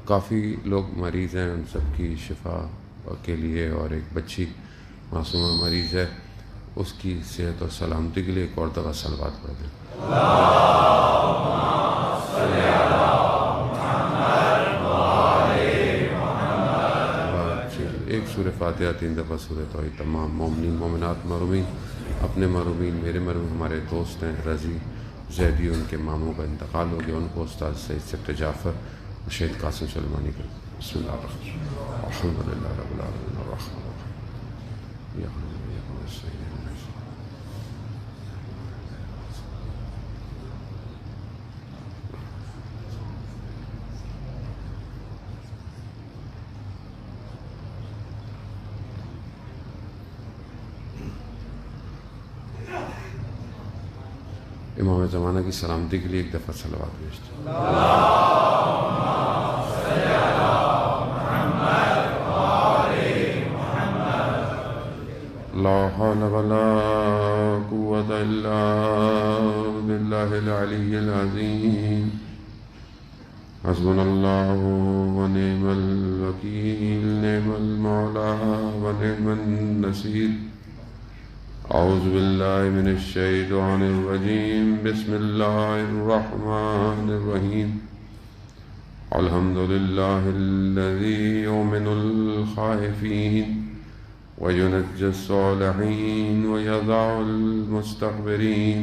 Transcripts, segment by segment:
کافی لوگ مریض ہیں، ان سب کی شفا کے لیے، اور ایک بچی معصومہ مریض ہے، اس کی صحت اور سلامتی کے لیے ایک اور دفعہ صلوات پڑھ دیں۔ ایک سورہ فاتحہ 3 دفعہ سورہ توحید۔ تمام مومنین مومنات مرحومین، اپنے مرحومین، میرے مرحوم، ہمارے دوست ہیں رضی زیدی، ان کے ماموں کا انتقال ہو گیا، ان کو استاد سید سبت جعفر اور شہید قاسم سلیمانی کا بسم اللہ الرحمن الرحیم۔ الحمد للہ رب العالمین الرحمن الرحیم یا امام زمانہ کی سلامتی کے لیے ایک دفعہ صلوات بھیجتے ہیں۔ لا حول ولا قوة إلا بالله العلي العظيم حسبنا الله ونعم الوكيل نعم المولى ونعم النصير أعوذ بالله من الشيطان الرجيم بسم الله الرحمن الرحيم الحمد لله الذي يؤمن الخائفين وينجي الصالحين ويضع المستكبرين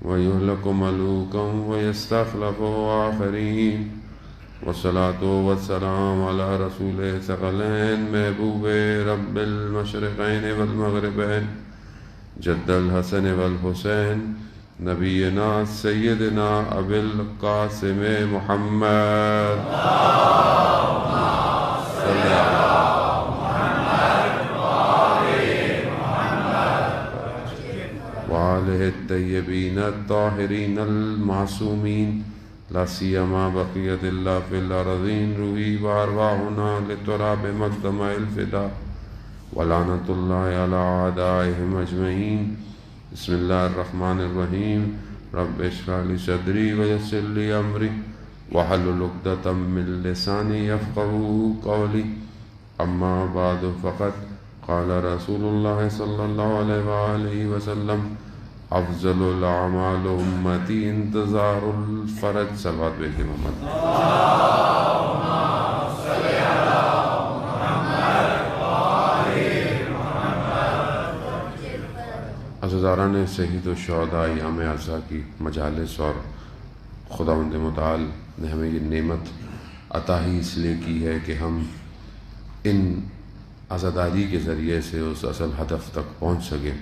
ويهلك ملوكا ويستخلف آخرين والصلاة والسلام على رسوله ثقلين محبوب رب المشرقين والمغربين جد الحسن والحسین نبینا سیدنا ابی القاسم محمد صلی وآلہ الطیبین الطاہرین المعصومین لا سیما بقیت اللہ فی الارضین روحی وارواحنا لتراب مقدمہ الفدا ولعنت اللہ علی اعدائهم اجمعین بسم اللہ الرحمن الرحیم رب اشرح لی صدری ویسر لی امری واحلل عقدۃ من لسانی یفقهوا قولی اما بعد فقد قال رسول اللہ صلی اللہ علیہ وآلہ وسلم افضل الاعمال امتی انتظار الفرج۔ صلوات بھیجیں محمد۔ عزیزاران شہید و شہداء ایام عزا کی مجالس، اور خداوند متعال نے ہمیں یہ نعمت عطا ہی اس لیے کی ہے کہ ہم ان عزاداری کے ذریعے سے اس اصل ہدف تک پہنچ سکیں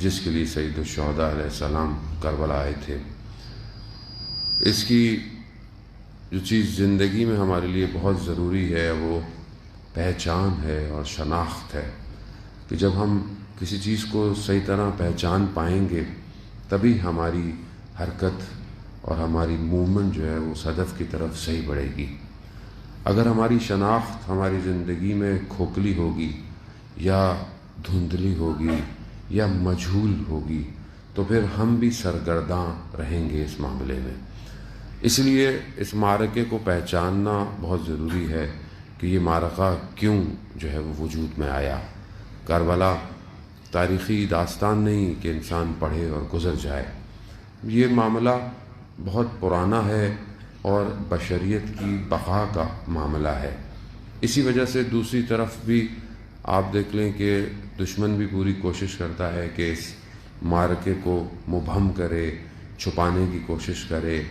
جس کے لیے سید الشہداء علیہ السلام کربلا آئے تھے۔ اس کی جو چیز زندگی میں ہمارے لیے بہت ضروری ہے وہ پہچان ہے اور شناخت ہے، کہ جب ہم کسی چیز کو صحیح طرح پہچان پائیں گے تبھی ہماری حرکت اور ہماری موومنٹ جو ہے وہ اس ہدف کی طرف صحیح بڑھے گی۔ اگر ہماری شناخت ہماری زندگی میں کھوکھلی ہوگی یا دھندلی ہوگی یا مجہول ہوگی تو پھر ہم بھی سرگرداں رہیں گے اس معاملے میں۔ اس لیے اس معرکے کو پہچاننا بہت ضروری ہے کہ یہ معرکہ کیوں جو ہے وہ وجود میں آیا۔ کربلا تاریخی داستان نہیں کہ انسان پڑھے اور گزر جائے، یہ معاملہ بہت پرانا ہے اور بشریت کی بقا کا معاملہ ہے۔ اسی وجہ سے دوسری طرف بھی آپ دیکھ لیں کہ دشمن بھی پوری کوشش کرتا ہے کہ اس معرکے کو مبہم کرے، چھپانے کی کوشش کرے،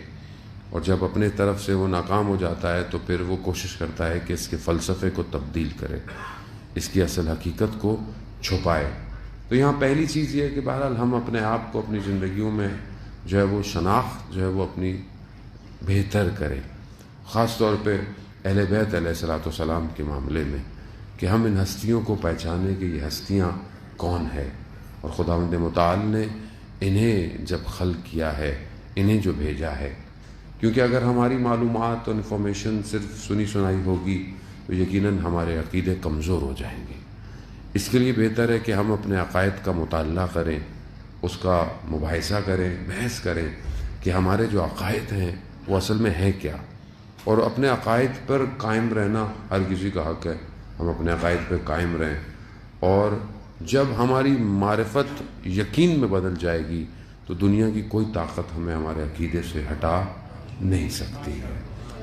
اور جب اپنے طرف سے وہ ناکام ہو جاتا ہے تو پھر وہ کوشش کرتا ہے کہ اس کے فلسفے کو تبدیل کرے، اس کی اصل حقیقت کو چھپائے۔ تو یہاں پہلی چیز یہ ہے کہ بہرحال ہم اپنے آپ کو اپنی زندگیوں میں جو ہے وہ شناخت جو ہے وہ اپنی بہتر کریں، خاص طور پہ اہل بیت علیہ الصلوۃ والسلام کے معاملے میں، کہ ہم ان ہستیوں کو پہچانیں کہ یہ ہستیاں کون ہے، اور خداوند متعال نے انہیں جب خلق کیا ہے، انہیں جو بھیجا ہے۔ کیونکہ اگر ہماری معلومات اور انفارمیشن صرف سنی سنائی ہوگی تو یقیناً ہمارے عقیدے کمزور ہو جائیں گے۔ اس کے لیے بہتر ہے کہ ہم اپنے عقائد کا مطالعہ کریں، اس کا مباحثہ کریں، بحث کریں کہ ہمارے جو عقائد ہیں وہ اصل میں ہیں کیا۔ اور اپنے عقائد پر قائم رہنا ہر کسی کا حق ہے، ہم اپنے عقائد پہ قائم رہیں، اور جب ہماری معرفت یقین میں بدل جائے گی تو دنیا کی کوئی طاقت ہمیں ہمارے عقیدے سے ہٹا نہیں سکتی ہے۔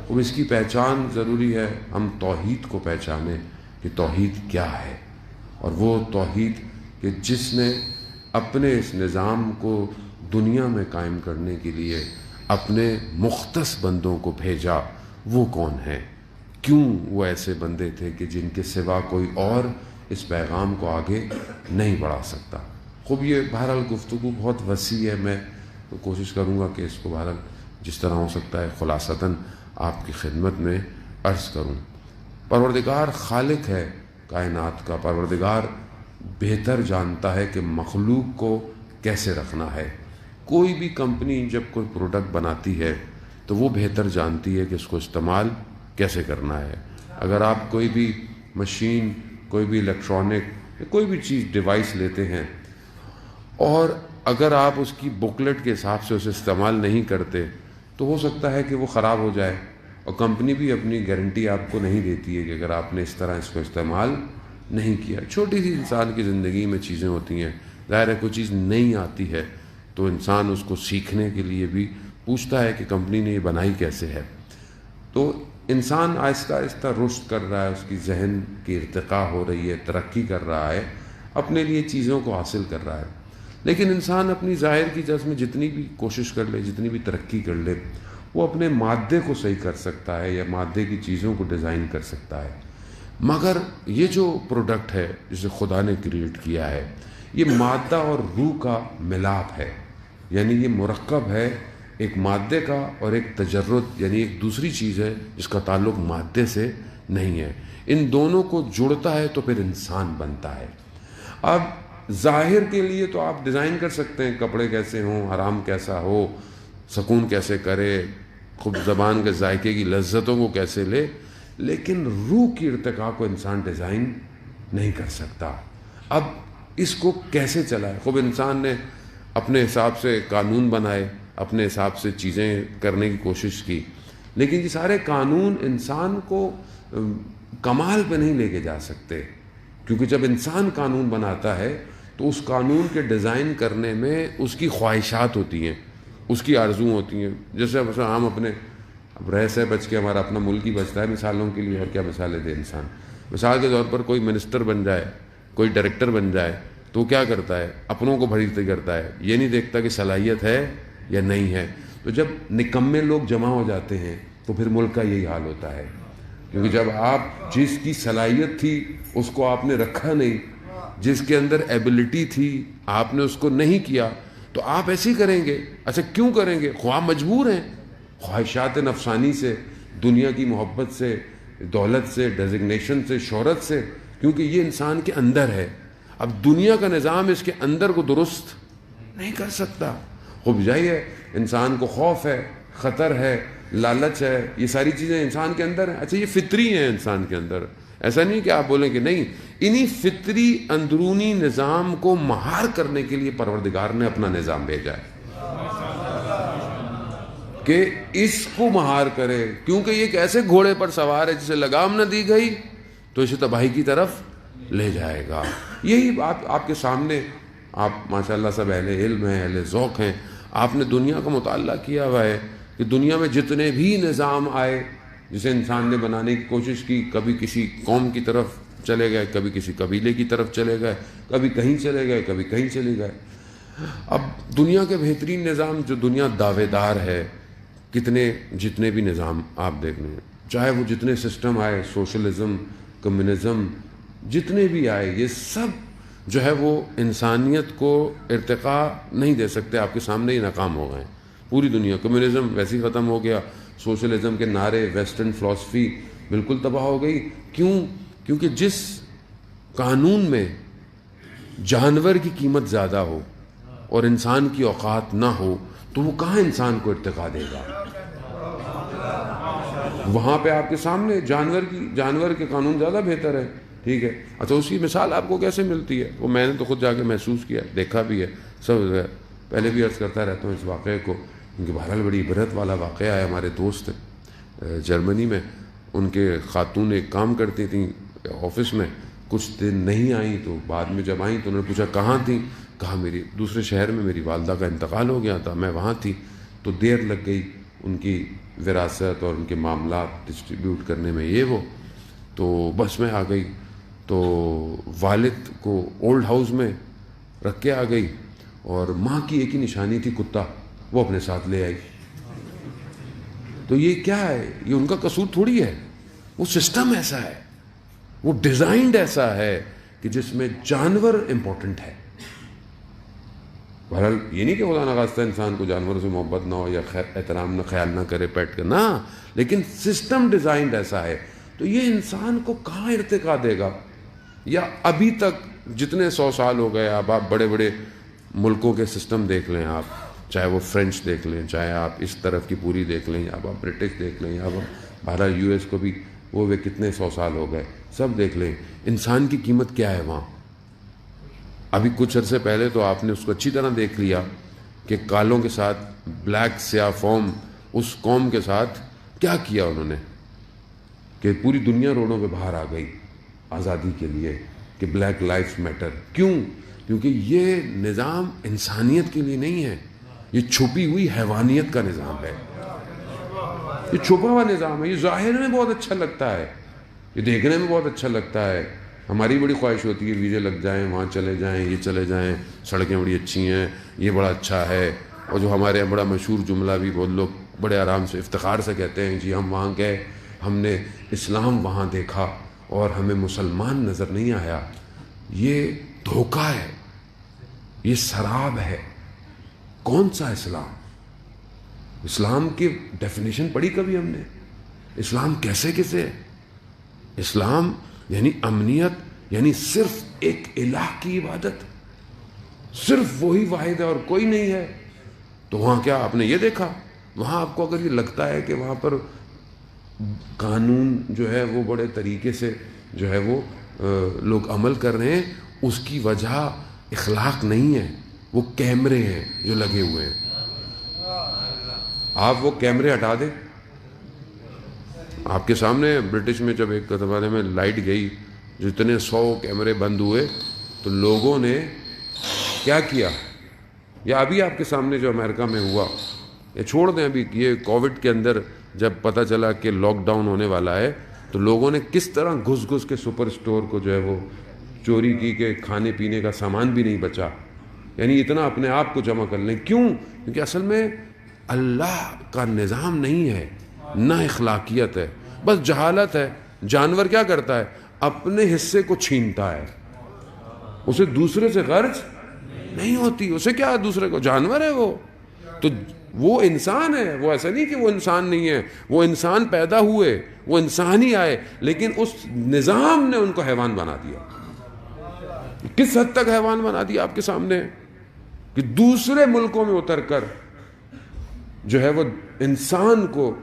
اب اس کی پہچان ضروری ہے، ہم توحید کو پہچانیں کہ توحید کیا ہے، اور وہ توحید کہ جس نے اپنے اس نظام کو دنیا میں قائم کرنے کے لیے اپنے مختص بندوں کو بھیجا، وہ کون ہے، کیوں وہ ایسے بندے تھے کہ جن کے سوا کوئی اور اس پیغام کو آگے نہیں بڑھا سکتا۔ خوب یہ بہرحال گفتگو بہت وسیع ہے، میں کوشش کروں گا کہ اس کو بہرحال جس طرح ہو سکتا ہے خلاصتاً آپ کی خدمت میں عرض کروں۔ پروردگار خالق ہے کائنات کا، پروردگار بہتر جانتا ہے کہ مخلوق کو کیسے رکھنا ہے۔ کوئی بھی کمپنی جب کوئی پروڈکٹ بناتی ہے تو وہ بہتر جانتی ہے کہ اس کو استعمال کیسے کرنا ہے۔ اگر آپ کوئی بھی مشین، کوئی بھی الیکٹرانک، کوئی بھی چیز ڈیوائس لیتے ہیں اور اگر آپ اس کی بکلیٹ کے حساب سے اسے استعمال نہیں کرتے تو ہو سکتا ہے کہ وہ خراب ہو جائے، اور کمپنی بھی اپنی گارنٹی آپ کو نہیں دیتی ہے کہ اگر آپ نے اس طرح اس کو استعمال نہیں کیا۔ چھوٹی سی انسان کی زندگی میں چیزیں ہوتی ہیں، ظاہر ہے کوئی چیز نہیں آتی ہے تو انسان اس کو سیکھنے کے لیے بھی پوچھتا ہے کہ کمپنی نے یہ بنائی کیسے ہے۔ تو انسان آہستہ آہستہ رشد کر رہا ہے، اس کی ذہن کی ارتقاء ہو رہی ہے، ترقی کر رہا ہے، اپنے لیے چیزوں کو حاصل کر رہا ہے، لیکن انسان اپنی ظاہر کی جس میں جتنی بھی کوشش کر لے، جتنی بھی ترقی کر لے، وہ اپنے مادے کو صحیح کر سکتا ہے یا مادے کی چیزوں کو ڈیزائن کر سکتا ہے، مگر یہ جو پروڈکٹ ہے جسے خدا نے کریٹ کیا ہے، یہ مادہ اور روح کا ملاپ ہے، یعنی یہ مرکب ہے ایک مادے کا اور ایک تجرد، یعنی ایک دوسری چیز ہے جس کا تعلق مادے سے نہیں ہے۔ ان دونوں کو جڑتا ہے تو پھر انسان بنتا ہے۔ اب ظاہر کے لیے تو آپ ڈیزائن کر سکتے ہیں، کپڑے کیسے ہوں، حرام کیسا ہو، سکون کیسے کرے، خوب زبان کے ذائقے کی لذتوں کو کیسے لے، لیکن روح کی ارتقاء کو انسان ڈیزائن نہیں کر سکتا۔ اب اس کو کیسے چلائے؟ خوب انسان نے اپنے حساب سے قانون بنائے، اپنے حساب سے چیزیں کرنے کی کوشش کی، لیکن یہ سارے قانون انسان کو کمال پہ نہیں لے کے جا سکتے، کیونکہ جب انسان قانون بناتا ہے تو اس قانون کے ڈیزائن کرنے میں اس کی خواہشات ہوتی ہیں، اس کی آرزو ہوتی ہیں۔ جیسے مثلا ہم اپنے اب رہ سے بچ کے ہمارا اپنا ملک ہی بچتا ہے مثالوں کے لیے، اور کیا مثالیں دے انسان۔ مثال کے طور پر کوئی منسٹر بن جائے، کوئی ڈائریکٹر بن جائے تو کیا کرتا ہے؟ اپنوں کو بھرتی کرتا ہے، یہ نہیں دیکھتا کہ صلاحیت ہے یا نہیں ہے۔ تو جب نکمے لوگ جمع ہو جاتے ہیں تو پھر ملک کا یہی حال ہوتا ہے، کیونکہ جب آپ جس کی صلاحیت تھی اس کو آپ نے رکھا نہیں، جس کے اندر ایبلٹی تھی آپ نے اس کو نہیں کیا، تو آپ ایسے ہی کریں گے۔ اچھا کیوں کریں گے؟ خواہ مجبور ہیں، خواہشات نفسانی سے، دنیا کی محبت سے، دولت سے، ڈیزگنیشن سے، شہرت سے، کیونکہ یہ انسان کے اندر ہے۔ اب دنیا کا نظام اس کے اندر کو درست نہیں کر سکتا۔ خوب جائی ہے، انسان کو خوف ہے، خطر ہے، لالچ ہے، یہ ساری چیزیں انسان کے اندر ہیں۔ اچھا یہ فطری ہیں انسان کے اندر، ایسا نہیں کہ آپ بولیں کہ نہیں، انہی فطری اندرونی نظام کو مہار کرنے کے لیے پروردگار نے اپنا نظام بھیجا ہے کہ اس کو مہار کرے، کیونکہ یہ ایک ایسے گھوڑے پر سوار ہے جسے لگام نہ دی گئی تو اسے تباہی کی طرف لے جائے گا۔ یہی بات آپ کے سامنے، آپ ماشاءاللہ سب اہل علم ہیں، اہل ذوق ہیں، آپ نے دنیا کا مطالعہ کیا ہوا ہے کہ دنیا میں جتنے بھی نظام آئے جسے انسان نے بنانے کی کوشش کی، کبھی کسی قوم کی طرف چلے گئے، کبھی کسی قبیلے کی طرف چلے گئے، کبھی کہیں چلے گئے، کبھی کہیں چلے گئے۔ اب دنیا کے بہترین نظام جو دنیا دعوے دار ہے، جتنے بھی نظام آپ دیکھ لیں، چاہے وہ جتنے سسٹم آئے، سوشلزم، کمیونزم، جتنے بھی آئے، یہ سب جو ہے وہ انسانیت کو ارتقاء نہیں دے سکتے، آپ کے سامنے ہی ناکام ہو گئے۔ پوری دنیا، کمیونزم ویسے ہی ختم ہو گیا، سوشلزم کے نعرے، ویسٹرن فلسفی بالکل تباہ ہو گئی۔ کیوں؟ کیونکہ جس قانون میں جانور کی قیمت زیادہ ہو اور انسان کی اوقات نہ ہو تو وہ کہاں انسان کو ارتقاء دے گا؟ وہاں پہ آپ کے سامنے جانور کے قانون زیادہ بہتر ہے، ٹھیک ہے۔ اچھا اس کی مثال آپ کو کیسے ملتی ہے؟ وہ میں نے تو خود جا کے محسوس کیا، دیکھا بھی ہے، سب پہلے بھی عرض کرتا رہتا ہوں اس واقعے کو، کیونکہ بہرحال بڑی عبرت والا واقعہ ہے۔ ہمارے دوست ہیں، جرمنی میں، ان کے خاتون ایک کام کرتی تھیں آفس میں، کچھ دن نہیں آئیں، تو بعد میں جب آئیں تو انہوں نے پوچھا کہاں تھیں، کہا میری دوسرے شہر میں میری والدہ کا انتقال ہو گیا تھا، میں وہاں تھی، تو دیر لگ گئی ان کی وراثت اور ان کے معاملات ڈسٹریبیوٹ کرنے میں، یہ وہ، تو بس میں آ گئی، تو والد کو اولڈ ہاؤس میں رکھ کے آ گئی، اور ماں کی ایک ہی نشانی تھی کتا، وہ اپنے ساتھ لے آئی۔ تو یہ کیا ہے؟ یہ ان کا قصور تھوڑی ہے، وہ سسٹم ایسا ہے، وہ ڈیزائنڈ ایسا ہے کہ جس میں جانور امپورٹنٹ ہے۔ بہرحال یہ نہیں کہ خدا نخواستہ انسان کو جانوروں سے محبت نہ ہو یا احترام نہ خیال نہ کرے پیٹ کا، نہ، لیکن سسٹم ڈیزائنڈ ایسا ہے۔ تو یہ انسان کو کہاں ارتقا دے گا؟ یا ابھی تک جتنے 100 سال ہو گئے، اب آپ بڑے بڑے ملکوں کے سسٹم دیکھ لیں، آپ چاہے وہ فرینچ دیکھ لیں، چاہے آپ اس طرف کی پوری دیکھ لیں، یا آپ برٹش دیکھ لیں، یا آپ بہرحال US کو بھی وہ کتنے 100 سال ہو گئے، سب دیکھ لیں، انسان کی قیمت کیا ہے وہاں۔ ابھی کچھ عرصے پہلے تو آپ نے اس کو اچھی طرح دیکھ لیا کہ کالوں کے ساتھ بلیک سیاہ فوم اس قوم کے ساتھ کیا کیا انہوں نے، کہ پوری دنیا روڈوں پہ باہر آ گئی آزادی کے لیے کہ بلیک لائفز میٹر۔ کیوں؟ کیونکہ یہ نظام انسانیت کے لیے نہیں ہے، یہ چھپی ہوئی حیوانیت کا نظام ہے، یہ چھپا ہوا نظام ہے۔ یہ ظاہر میں بہت اچھا لگتا ہے، یہ دیکھنے میں بہت اچھا لگتا ہے، ہماری بڑی خواہش ہوتی ہے ویزے لگ جائیں، وہاں چلے جائیں، یہ چلے جائیں، سڑکیں بڑی اچھی ہیں، یہ بڑا اچھا ہے۔ اور جو ہمارے یہاں بڑا مشہور جملہ بھی بہت لوگ بڑے آرام سے افتخار سے کہتے ہیں، جی ہم وہاں گئے، ہم نے اسلام وہاں دیکھا اور ہمیں مسلمان نظر نہیں آیا۔ یہ دھوکہ ہے، یہ سراب ہے۔ کون سا اسلام؟ اسلام کی ڈیفینیشن پڑھی کبھی ہم نے؟ اسلام کیسے ہے؟ اسلام یعنی امنیت، یعنی صرف ایک الہ کی عبادت، صرف وہی واحد ہے اور کوئی نہیں ہے۔ تو وہاں کیا آپ نے یہ دیکھا؟ وہاں آپ کو اگر یہ لگتا ہے کہ وہاں پر قانون جو ہے وہ بڑے طریقے سے جو ہے وہ لوگ عمل کر رہے ہیں، اس کی وجہ اخلاق نہیں ہے، وہ کیمرے ہیں جو لگے ہوئے ہیں۔ آپ وہ کیمرے ہٹا دیں، آپ کے سامنے برٹش میں جب ایک زمانے میں لائٹ گئی، جتنے 100 کیمرے بند ہوئے، تو لوگوں نے کیا کیا؟ یا ابھی آپ کے سامنے جو امریکہ میں ہوا، یا چھوڑ دیں ابھی، یہ کووڈ کے اندر جب پتہ چلا کہ لاک ڈاؤن ہونے والا ہے، تو لوگوں نے کس طرح گھس کے سپر سٹور کو جو ہے وہ چوری کی کہ کھانے پینے کا سامان بھی نہیں بچا، یعنی اتنا اپنے آپ کو جمع کر لیں۔ کیوں؟ کیونکہ اصل میں اللہ کا نظام نہیں ہے، نہ اخلاقیت ہے، بس جہالت ہے۔ جانور کیا کرتا ہے؟ اپنے حصے کو چھینتا ہے، اسے دوسرے سے غرض نہیں ہوتی، اسے کیا دوسرے کو، جانور ہے وہ۔ تو وہ انسان ہے، وہ ایسا نہیں کہ وہ انسان نہیں ہے، وہ انسان پیدا ہوئے، وہ انسان ہی آئے، لیکن اس نظام نے ان کو حیوان بنا دیا۔ کس حد تک حیوان بنا دیا آپ کے سامنے، کہ دوسرے ملکوں میں اتر کر جو ہے وہ انسان کو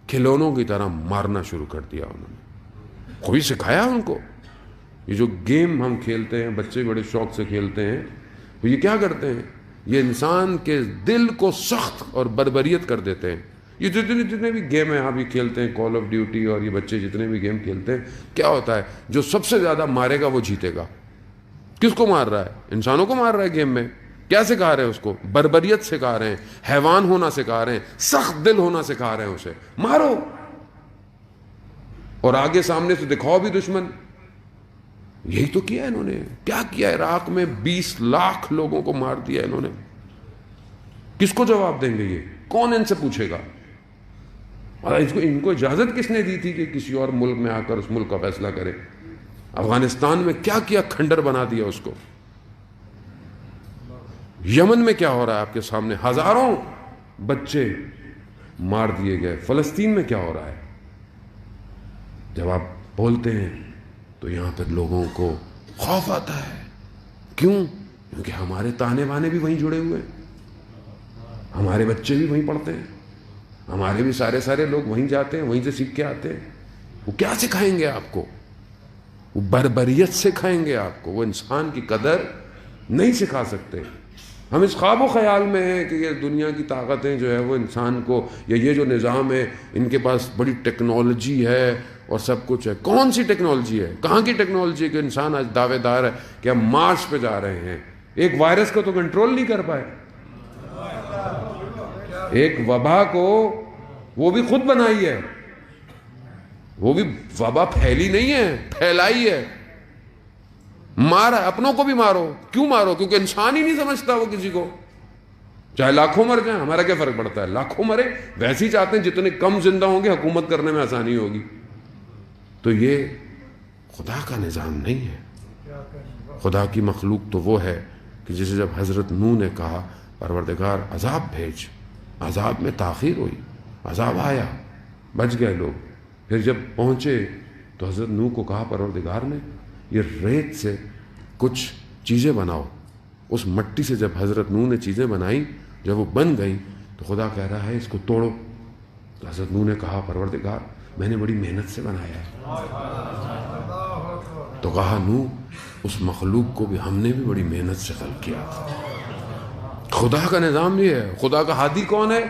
کھلونوں کی طرح مارنا شروع کر دیا انہوں نے۔ کوئی سکھایا ان کو؟ یہ جو گیم ہم کھیلتے ہیں، بچے بڑے شوق سے کھیلتے ہیں، وہ یہ کیا کرتے ہیں؟ یہ انسان کے دل کو سخت اور بربریت کر دیتے ہیں۔ یہ جتنے بھی گیم ہیں آپ بھی کھیلتے ہیں، کال آف ڈیوٹی اور یہ بچے جتنے بھی گیم کھیلتے ہیں، کیا ہوتا ہے؟ جو سب سے زیادہ مارے گا وہ جیتے گا۔ کس کو مار رہا ہے؟ انسانوں کو مار رہا ہے گیم میں۔ کیا سکھا رہے ہیں اس کو؟ بربریت سکھا رہے ہیں، حیوان ہونا سکھا رہے ہیں، سخت دل ہونا سکھا رہے ہیں، اسے مارو اور آگے سامنے سے دکھاؤ بھی دشمن۔ یہی تو کیا انہوں نے۔ کیا کیا؟ عراق میں 20 لاکھ لوگوں کو مار دیا انہوں نے۔ کس کو جواب دیں گے یہ؟ کون ان سے پوچھے گا؟ اور ان کو اجازت کس نے دی تھی کہ کسی اور ملک میں آ کر اس ملک کا فیصلہ کرے؟ افغانستان میں کیا کیا کھنڈر بنا دیا اس کو۔ یمن میں کیا ہو رہا ہے آپ کے سامنے؟ ہزاروں بچے مار دیے گئے۔ فلسطین میں کیا ہو رہا ہے؟ جب آپ بولتے ہیں تو یہاں پر لوگوں کو خوف آتا ہے۔ کیوں؟ کیونکہ ہمارے تانے بانے بھی وہیں جڑے ہوئے ہیں، ہمارے بچے بھی وہیں پڑھتے ہیں، ہمارے بھی سارے لوگ وہیں جاتے ہیں، وہیں سے سیکھ کے آتے ہیں۔ وہ کیا سکھائیں گے آپ کو؟ وہ بربریت سکھائیں گے آپ کو، وہ انسان کی قدر نہیں سکھا سکتے۔ ہم اس خواب و خیال میں ہیں کہ یہ دنیا کی طاقتیں جو ہے وہ انسان کو، یا یہ جو نظام ہے ان کے پاس بڑی ٹیکنالوجی ہے اور سب کچھ ہے۔ کون سی ٹیکنالوجی ہے؟ کہاں کی ٹیکنالوجی ہے کہ انسان آج دعوے دار ہے کہ ہم مارس پہ جا رہے ہیں؟ ایک وائرس کو تو کنٹرول نہیں کر پائے، ایک وبا کو وہ بھی خود بنائی ہے، وہ بھی وبا پھیلی نہیں ہے، پھیلائی ہے، مارا، اپنوں کو بھی مارو۔ کیوں مارو؟ کیونکہ انسان ہی نہیں سمجھتا وہ کسی کو، چاہے لاکھوں مر جائیں، ہمارا کیا فرق پڑتا ہے؟ لاکھوں مرے، ویسے ہی چاہتے ہیں جتنے کم زندہ ہوں گے حکومت کرنے میں آسانی ہوگی۔ تو یہ خدا کا نظام نہیں ہے۔ خدا کی مخلوق تو وہ ہے کہ جسے جب حضرت نوح نے کہا پروردگار عذاب بھیج، عذاب میں تاخیر ہوئی، عذاب آیا، بچ گئے لوگ۔ پھر جب پہنچے تو حضرت نوح کو کہا پروردگار نے یہ ریت سے کچھ چیزیں بناؤ۔ اس مٹی سے جب حضرت نوح نے چیزیں بنائیں، جب وہ بن گئیں تو خدا کہہ رہا ہے اس کو توڑو۔ تو حضرت نوح نے کہا پروردگار میں نے بڑی محنت سے بنایا ہے۔ تو کہا نوح اس مخلوق کو بھی ہم نے بھی بڑی محنت سے خلق کیا تھا۔ خدا کا نظام یہ ہے۔ خدا کا ہادی کون ہے؟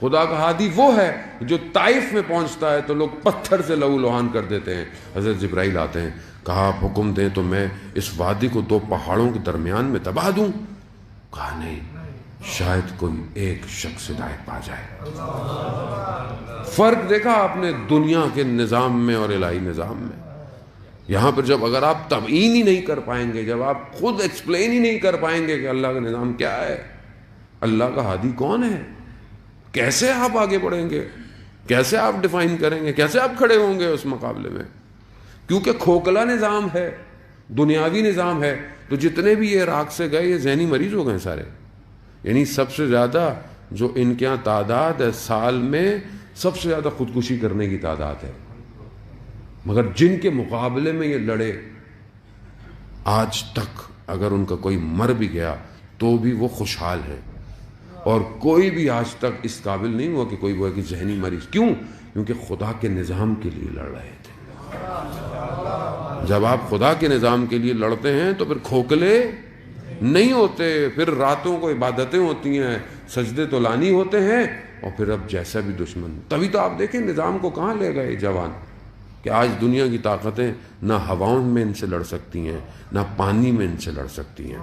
خدا کا ہادی وہ ہے جو طائف میں پہنچتا ہے تو لوگ پتھر سے لہو لہان کر دیتے ہیں۔ حضرت جبرائیل آتے ہیں، کہا آپ حکم دیں تو میں اس وادی کو 2 پہاڑوں کے درمیان میں تباہ دوں؟ کہا نہیں، شاید کوئی ایک شخص ہدایت پا جائے۔ فرق دیکھا آپ نے دنیا کے نظام میں اور الہی نظام میں؟ یہاں پر جب اگر آپ تبیین ہی نہیں کر پائیں گے، جب آپ خود ایکسپلین ہی نہیں کر پائیں گے کہ اللہ کا نظام کیا ہے، اللہ کا ہادی کون ہے، کیسے آپ آگے بڑھیں گے، کیسے آپ ڈیفائن کریں گے، کیسے آپ کھڑے ہوں گے اس مقابلے میں؟ کیونکہ کھوکھلا نظام ہے، دنیاوی نظام ہے۔ تو جتنے بھی یہ عراق سے گئے یہ ذہنی مریض ہو گئے سارے۔ یعنی سب سے زیادہ جو ان کے یہاں تعداد ہے، سال میں سب سے زیادہ خودکشی کرنے کی تعداد ہے، مگر جن کے مقابلے میں یہ لڑے آج تک اگر ان کا کوئی مر بھی گیا تو بھی وہ خوشحال ہے، اور کوئی بھی آج تک اس قابل نہیں ہوا کہ کوئی وہ ہے کہ ذہنی مریض۔ کیوں؟ کیونکہ خدا کے نظام کے لیے لڑ رہے تھے۔ جب آپ خدا کے نظام کے لیے لڑتے ہیں تو پھر کھوکھلے نہیں ہوتے، پھر راتوں کو عبادتیں ہوتی ہیں، سجدے تو لانی ہوتے ہیں، اور پھر اب جیسا بھی دشمن۔ تبھی تو آپ دیکھیں نظام کو کہاں لے گئے جوان، کہ آج دنیا کی طاقتیں نہ ہواؤں میں ان سے لڑ سکتی ہیں، نہ پانی میں ان سے لڑ سکتی ہیں۔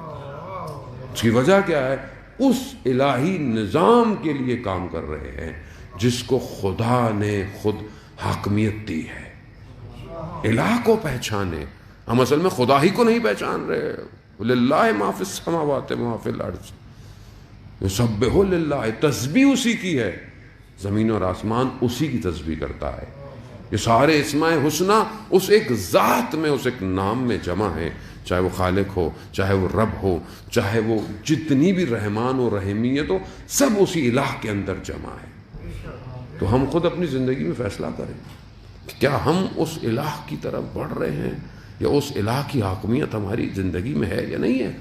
اس کی وجہ کیا ہے؟ اس الہی نظام کے لیے کام کر رہے ہیں جس کو خدا نے خود حاکمیت دی ہے۔ الہ کو پہچانے، ہم اصل میں خدا ہی کو نہیں پہچان رہے۔ للہ ما فی السماوات وما فی الارض یسبح للہ، تسبیح اسی کی ہے، زمین اور آسمان اسی کی تسبیح کرتا ہے۔ یہ سارے اسماء حسنہ اس ایک ذات میں، اس ایک نام میں جمع ہیں، چاہے وہ خالق ہو، چاہے وہ رب ہو، چاہے وہ جتنی بھی رحمان و رحیمیت ہو، سب اسی الہ کے اندر جمع ہے۔ تو ہم خود اپنی زندگی میں فیصلہ کریں کہ کیا ہم اس الہ کی طرف بڑھ رہے ہیں، یا اس الہ کی حاکمیت ہماری زندگی میں ہے یا نہیں ہے۔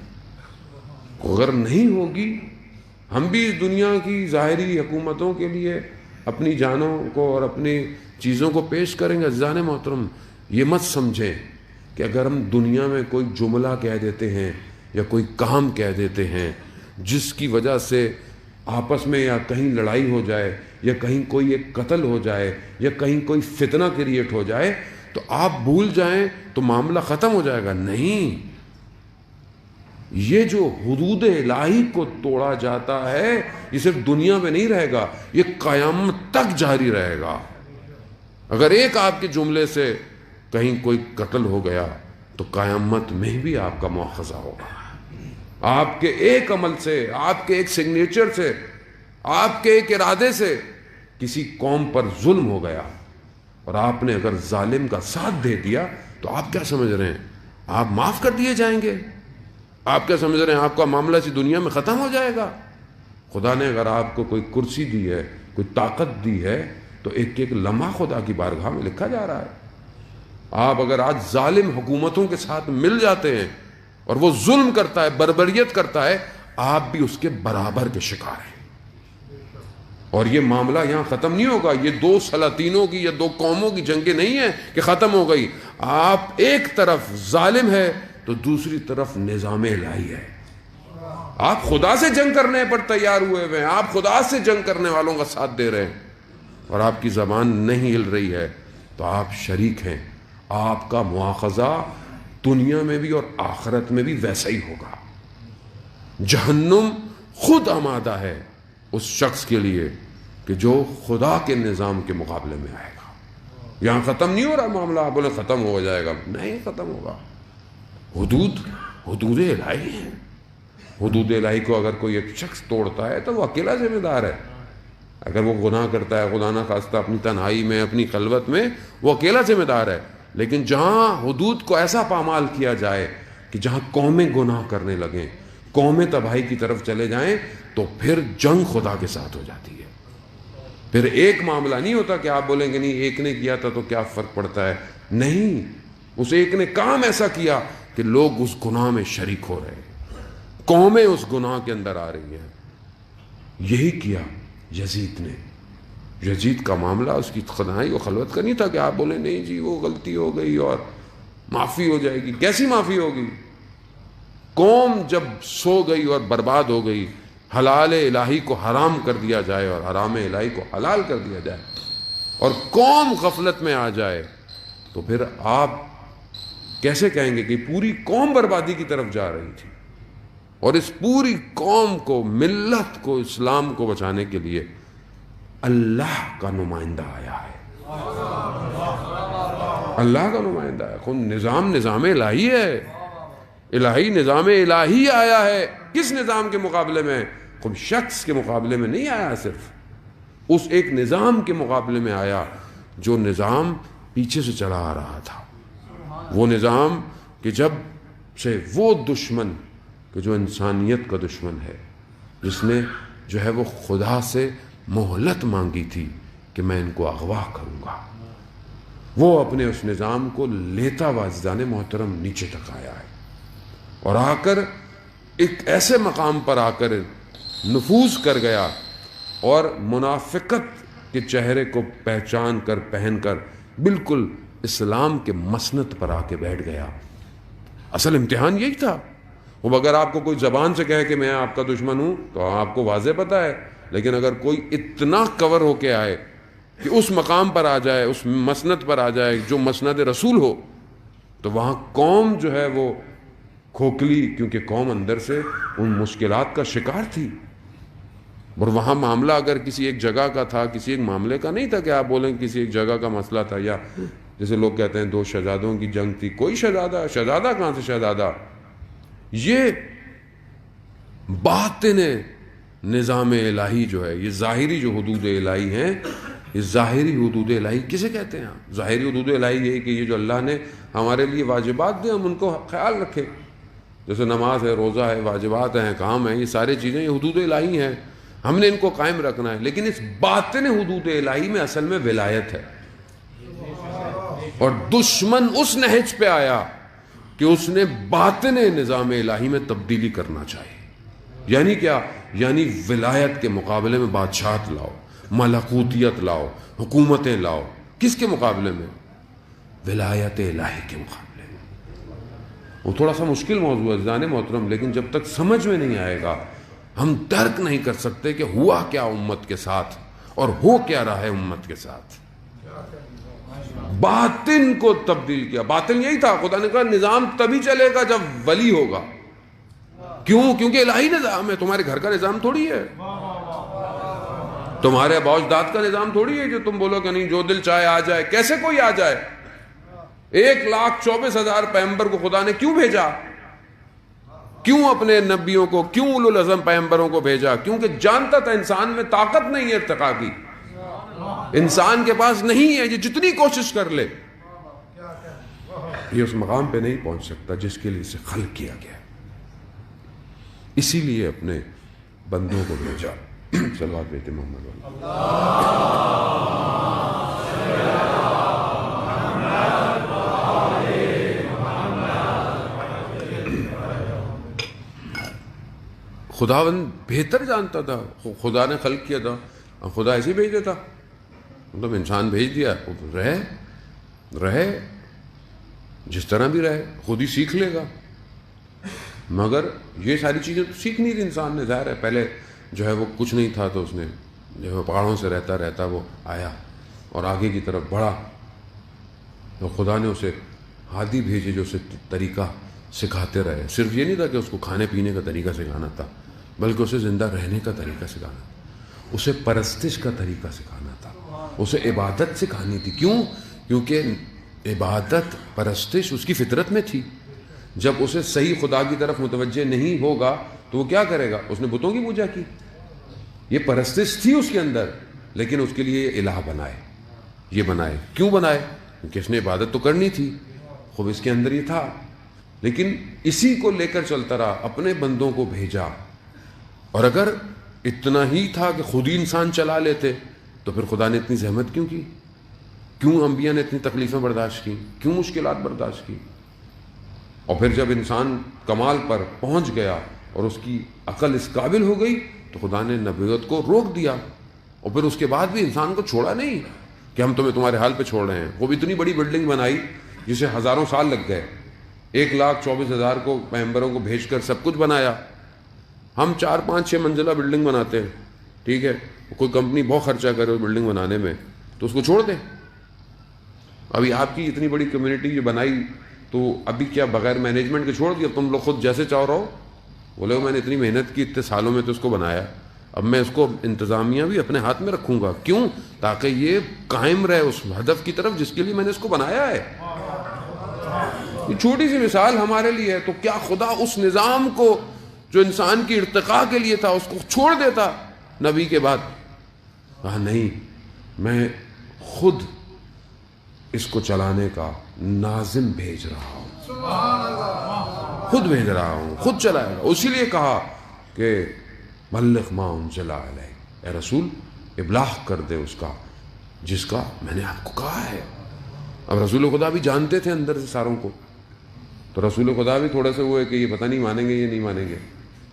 اگر نہیں ہوگی، ہم بھی اس دنیا کی ظاہری حکومتوں کے لیے اپنی جانوں کو اور اپنی چیزوں کو پیش کریں گے۔ عزیزان محترم، یہ مت سمجھیں کہ اگر ہم دنیا میں کوئی جملہ کہہ دیتے ہیں یا کوئی کام کہہ دیتے ہیں جس کی وجہ سے آپس میں یا کہیں لڑائی ہو جائے، یا کہیں کوئی ایک قتل ہو جائے، یا کہیں کوئی فتنہ کریٹ ہو جائے، تو آپ بھول جائیں تو معاملہ ختم ہو جائے گا۔ نہیں، یہ جو حدود الہی کو توڑا جاتا ہے یہ صرف دنیا میں نہیں رہے گا، یہ قیامت تک جاری رہے گا۔ اگر ایک آپ کے جملے سے کہیں کوئی قتل ہو گیا تو قیامت میں بھی آپ کا مواخذہ ہوگا۔ آپ کے ایک عمل سے، آپ کے ایک سگنیچر سے، آپ کے ایک ارادے سے کسی قوم پر ظلم ہو گیا، اور آپ نے اگر ظالم کا ساتھ دے دیا تو آپ کیا سمجھ رہے ہیں؟ آپ معاف کر دیے جائیں گے؟ آپ کیا سمجھ رہے ہیں آپ کا معاملہ اسی دنیا میں ختم ہو جائے گا؟ خدا نے اگر آپ کو کوئی کرسی دی ہے، کوئی طاقت دی ہے، تو ایک ایک لمحہ خدا کی بارگاہ میں لکھا جا رہا ہے۔ آپ اگر آج ظالم حکومتوں کے ساتھ مل جاتے ہیں اور وہ ظلم کرتا ہے، بربریت کرتا ہے، آپ بھی اس کے برابر کے شکار ہیں۔ اور یہ معاملہ یہاں ختم نہیں ہوگا، یہ 2 سلاطینوں کی یا 2 قوموں کی جنگیں نہیں ہیں کہ ختم ہو گئی۔ آپ ایک طرف ظالم ہے تو دوسری طرف نظام الہی ہے، آپ خدا سے جنگ کرنے پر تیار ہوئے ہوئے ہیں، آپ خدا سے جنگ کرنے والوں کا ساتھ دے رہے ہیں، اور آپ کی زبان نہیں ہل رہی ہے، تو آپ شریک ہیں. آپ کا مواخذہ دنیا میں بھی اور آخرت میں بھی ویسا ہی ہوگا. جہنم خود آمادہ ہے اس شخص کے لیے کہ جو خدا کے نظام کے مقابلے میں آئے گا. یہاں ختم نہیں ہو رہا معاملہ، آپ بولے ختم ہو جائے گا، نہیں ختم ہوگا. حدود الہی ہیں. حدود الہی کو اگر کوئی ایک شخص توڑتا ہے تو وہ اکیلا ذمہ دار ہے. اگر وہ گناہ کرتا ہے خدا نہ خواستہ اپنی تنہائی میں، اپنی خلوت میں، وہ اکیلا ذمہ دار ہے. لیکن جہاں حدود کو ایسا پامال کیا جائے کہ جہاں قومیں گناہ کرنے لگیں، قومیں تباہی کی طرف چلے جائیں، تو پھر جنگ خدا کے ساتھ ہو جاتی ہے. پھر ایک معاملہ نہیں ہوتا کہ آپ بولیں گے نہیں ایک نے کیا تھا تو کیا فرق پڑتا ہے. نہیں، اس ایک نے کام ایسا کیا کہ لوگ اس گناہ میں شریک ہو رہے ہیں، قومیں اس گناہ کے اندر آ رہی ہیں. یہی کیا یزید نے. یزید کا معاملہ اس کی خدائی و خلوت کا نہیں تھا کہ آپ بولیں نہیں جی وہ غلطی ہو گئی اور معافی ہو جائے گی. کیسی معافی ہوگی؟ قوم جب سو گئی اور برباد ہو گئی، حلال الہی کو حرام کر دیا جائے اور حرام الہی کو حلال کر دیا جائے، اور قوم غفلت میں آ جائے، تو پھر آپ کیسے کہیں گے کہ پوری قوم بربادی کی طرف جا رہی تھی، اور اس پوری قوم کو، ملت کو، اسلام کو بچانے کے لیے اللہ کا نمائندہ آیا ہے. اللہ کا نمائندہ ہے. خود نظام الہی ہے، الہی نظام الہی آیا ہے. کس نظام کے مقابلے میں؟ خود شخص کے مقابلے میں نہیں آیا، صرف اس ایک نظام کے مقابلے میں آیا جو نظام پیچھے سے چلا آ رہا تھا. وہ نظام کہ جب سے وہ دشمن کہ جو انسانیت کا دشمن ہے، جس نے جو ہے وہ خدا سے مہلت مانگی تھی کہ میں ان کو اغوا کروں گا، وہ اپنے اس نظام کو لیتا عزیزان محترم نیچے تک آیا ہے، اور آ کر ایک ایسے مقام پر آ کر نفوذ کر گیا، اور منافقت کے چہرے کو پہچان کر، پہن کر بالکل اسلام کے مسند پر آ کے بیٹھ گیا. اصل امتحان یہی تھا. اب اگر آپ کو کوئی زبان سے کہے کہ میں آپ کا دشمن ہوں تو آپ کو واضح پتہ ہے، لیکن اگر کوئی اتنا کور ہو کے آئے کہ اس مقام پر آ جائے، اس مسند پر آ جائے جو مسند رسول ہو، تو وہاں قوم جو ہے وہ کھوکھلی، کیونکہ قوم اندر سے ان مشکلات کا شکار تھی. اور وہاں معاملہ اگر کسی ایک جگہ کا تھا، کسی ایک معاملے کا نہیں تھا کہ آپ بولیں کسی ایک جگہ کا مسئلہ تھا، یا جیسے لوگ کہتے ہیں 2 شہزادوں کی جنگ تھی. کوئی شہزادہ کہاں سے شہزادہ؟ یہ باطن نظام الہی جو ہے، یہ ظاہری جو حدود الہی ہیں، یہ ظاہری حدود الہی کسے کہتے ہیں؟ ظاہری حدود الہی یہ کہ یہ جو اللہ نے ہمارے لیے واجبات دیں ہم ان کو خیال رکھیں. جیسے نماز ہے، روزہ ہے، واجبات ہیں، کام ہیں، یہ ساری چیزیں یہ حدود الہی ہیں، ہم نے ان کو قائم رکھنا ہے. لیکن اس باطن حدود الہی میں اصل میں ولایت ہے. اور دشمن اس نہج پہ آیا کہ اس نے باطن نظام الہی میں تبدیلی کرنا چاہیے. یعنی کیا؟ یعنی ولایت کے مقابلے میں بادشاہت لاؤ، ملکوتیت لاؤ، حکومتیں لاؤ. کس کے مقابلے میں؟ ولایت الہی کے مقابلے میں. وہ تھوڑا سا مشکل موضوع ہے عزیزان محترم، لیکن جب تک سمجھ میں نہیں آئے گا ہم درک نہیں کر سکتے کہ ہوا کیا امت کے ساتھ اور ہو کیا رہا ہے امت کے ساتھ. باطن کو تبدیل کیا. باطن یہی تھا، خدا نے کہا نظام تبھی چلے گا جب ولی ہوگا. کیوں؟ کیونکہ الہی نظام ہے. تمہارے گھر کا نظام تھوڑی ہے، تمہارے ابا اجداد کا نظام تھوڑی ہے جو تم بولو کہ نہیں جو دل چاہے آ جائے. کیسے کوئی آ جائے؟ 1,24,000 پیغمبر کو خدا نے کیوں بھیجا؟ کیوں اپنے نبیوں کو، کیوں اولو العزم پیغمبروں کو بھیجا؟ کیونکہ جانتا تھا انسان میں طاقت نہیں ہے ارتقاء کی، انسان کے پاس نہیں ہے، یہ جتنی کوشش کر لے یہ اس مقام پہ نہیں پہنچ سکتا جس کے لیے اسے خلق کیا گیا. اسی لیے اپنے بندوں کو بھیجا. صلوات بیت محمد خداوند بہتر جانتا تھا. خدا نے خلق کیا تھا، خدا ایسے ہی بھیج دیتا. مطلب انسان بھیج دیا، رہے جس طرح بھی رہے، خود ہی سیکھ لے گا. مگر یہ ساری چیزیں تو سیکھنی تھی انسان نے، ظاہر ہے پہلے جو ہے وہ کچھ نہیں تھا، تو اس نے جو ہے پہاڑوں سے رہتا رہتا وہ آیا اور آگے کی طرف بڑھا، تو خدا نے اسے ہادی بھیجے جو اسے طریقہ سکھاتے رہے. صرف یہ نہیں تھا کہ اس کو کھانے پینے کا طریقہ سکھانا تھا، بلکہ اسے زندہ رہنے کا طریقہ سکھانا تھا، اسے پرستش کا طریقہ سکھانا تھا، اسے عبادت سکھانی تھی. کیوں؟ کیونکہ عبادت پرستش اس کی فطرت میں تھی. جب اسے صحیح خدا کی طرف متوجہ نہیں ہوگا تو وہ کیا کرے گا؟ اس نے بتوں کی پوجا کی. یہ پرستش تھی اس کے اندر، لیکن اس کے لیے یہ الہ بنائے، یہ بنائے. کیوں بنائے؟ کیونکہ اس نے عبادت تو کرنی تھی، خوب اس کے اندر یہ تھا، لیکن اسی کو لے کر چلتا رہا، اپنے بندوں کو بھیجا. اور اگر اتنا ہی تھا کہ خود ہی انسان چلا لیتے تو پھر خدا نے اتنی زحمت کیوں کی؟ کیوں انبیاء نے اتنی تکلیفیں برداشت کی؟ کیوں مشکلات برداشت کی؟ اور پھر جب انسان کمال پر پہنچ گیا اور اس کی عقل اس قابل ہو گئی تو خدا نے نبوت کو روک دیا. اور پھر اس کے بعد بھی انسان کو چھوڑا نہیں کہ ہم تمہارے حال پہ چھوڑ رہے ہیں. وہ بھی اتنی بڑی بلڈنگ بنائی جسے ہزاروں سال لگ گئے، 1,24,000 کو پیغمبروں کو بھیج کر سب کچھ بنایا. ہم 4, 5, 6 منزلہ بلڈنگ بناتے ہیں، ٹھیک ہے، کوئی کمپنی بہت خرچہ کرے اس بلڈنگ بنانے میں تو اس کو چھوڑ دیں. ابھی آپ کی اتنی بڑی کمیونٹی جو بنائی تو ابھی کیا بغیر مینجمنٹ کے چھوڑ دیا؟ تم لوگ خود جیسے چاہو رہو. بولے میں نے اتنی محنت کی اتنے سالوں میں تو اس کو بنایا، اب میں اس کو انتظامیہ بھی اپنے ہاتھ میں رکھوں گا. کیوں؟ تاکہ یہ قائم رہے اس ہدف کی طرف جس کے لیے میں نے اس کو بنایا ہے. یہ چھوٹی سی مثال ہمارے لیے ہے. تو کیا خدا اس نظام کو جو انسان کی ارتقاء کے لیے تھا اس کو چھوڑ دیتا نبی کے بعد؟ کہا نہیں، میں خود اس کو چلانے کا ناظم بھیج رہا ہوں، خود بھیج رہا ہوں، خود چلائے گا. اسی لیے کہا کہ بلغ ما انزل الیک، اے رسول ابلاغ کر دے اس کا جس کا میں نے آپ کو کہا ہے. اب رسول خدا بھی جانتے تھے اندر سے ساروں کو، تو رسول خدا بھی تھوڑے سے ہوئے کہ یہ پتہ نہیں مانیں گے یہ نہیں مانیں گے.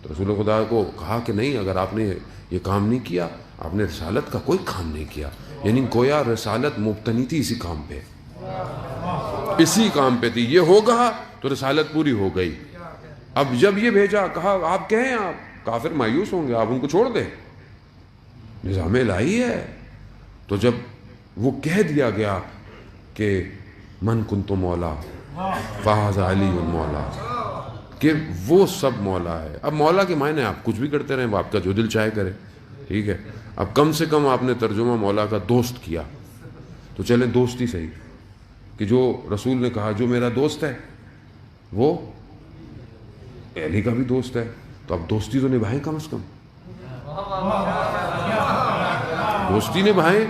تو رسول خدا کو کہا کہ نہیں، اگر آپ نے یہ کام نہیں کیا آپ نے رسالت کا کوئی کام نہیں کیا. یعنی گویا رسالت مبتنی تھی اسی کام پہ، اسی کام پہ تھی. یہ ہوگا تو رسالت پوری ہو گئی. اب جب یہ بھیجا کہا آپ کہیں آپ کافر مایوس ہوں گے، آپ ان کو چھوڑ دیں، نظام الہی ہے. تو جب وہ کہہ دیا گیا کہ من کنت مولا فہذا علی المولا، کہ وہ سب مولا ہے. اب مولا کے معنی آپ کچھ بھی کرتے رہیں، وہ آپ کا جو دل چاہے کرے، ٹھیک ہے. اب کم سے کم آپ نے ترجمہ مولا کا دوست کیا تو چلیں دوست ہی صحیح، کہ جو رسول نے کہا جو میرا دوست ہے وہ علی کا بھی دوست ہے، تو اب دوستی تو نبھائیں، کم از کم دوستی نبھائیں.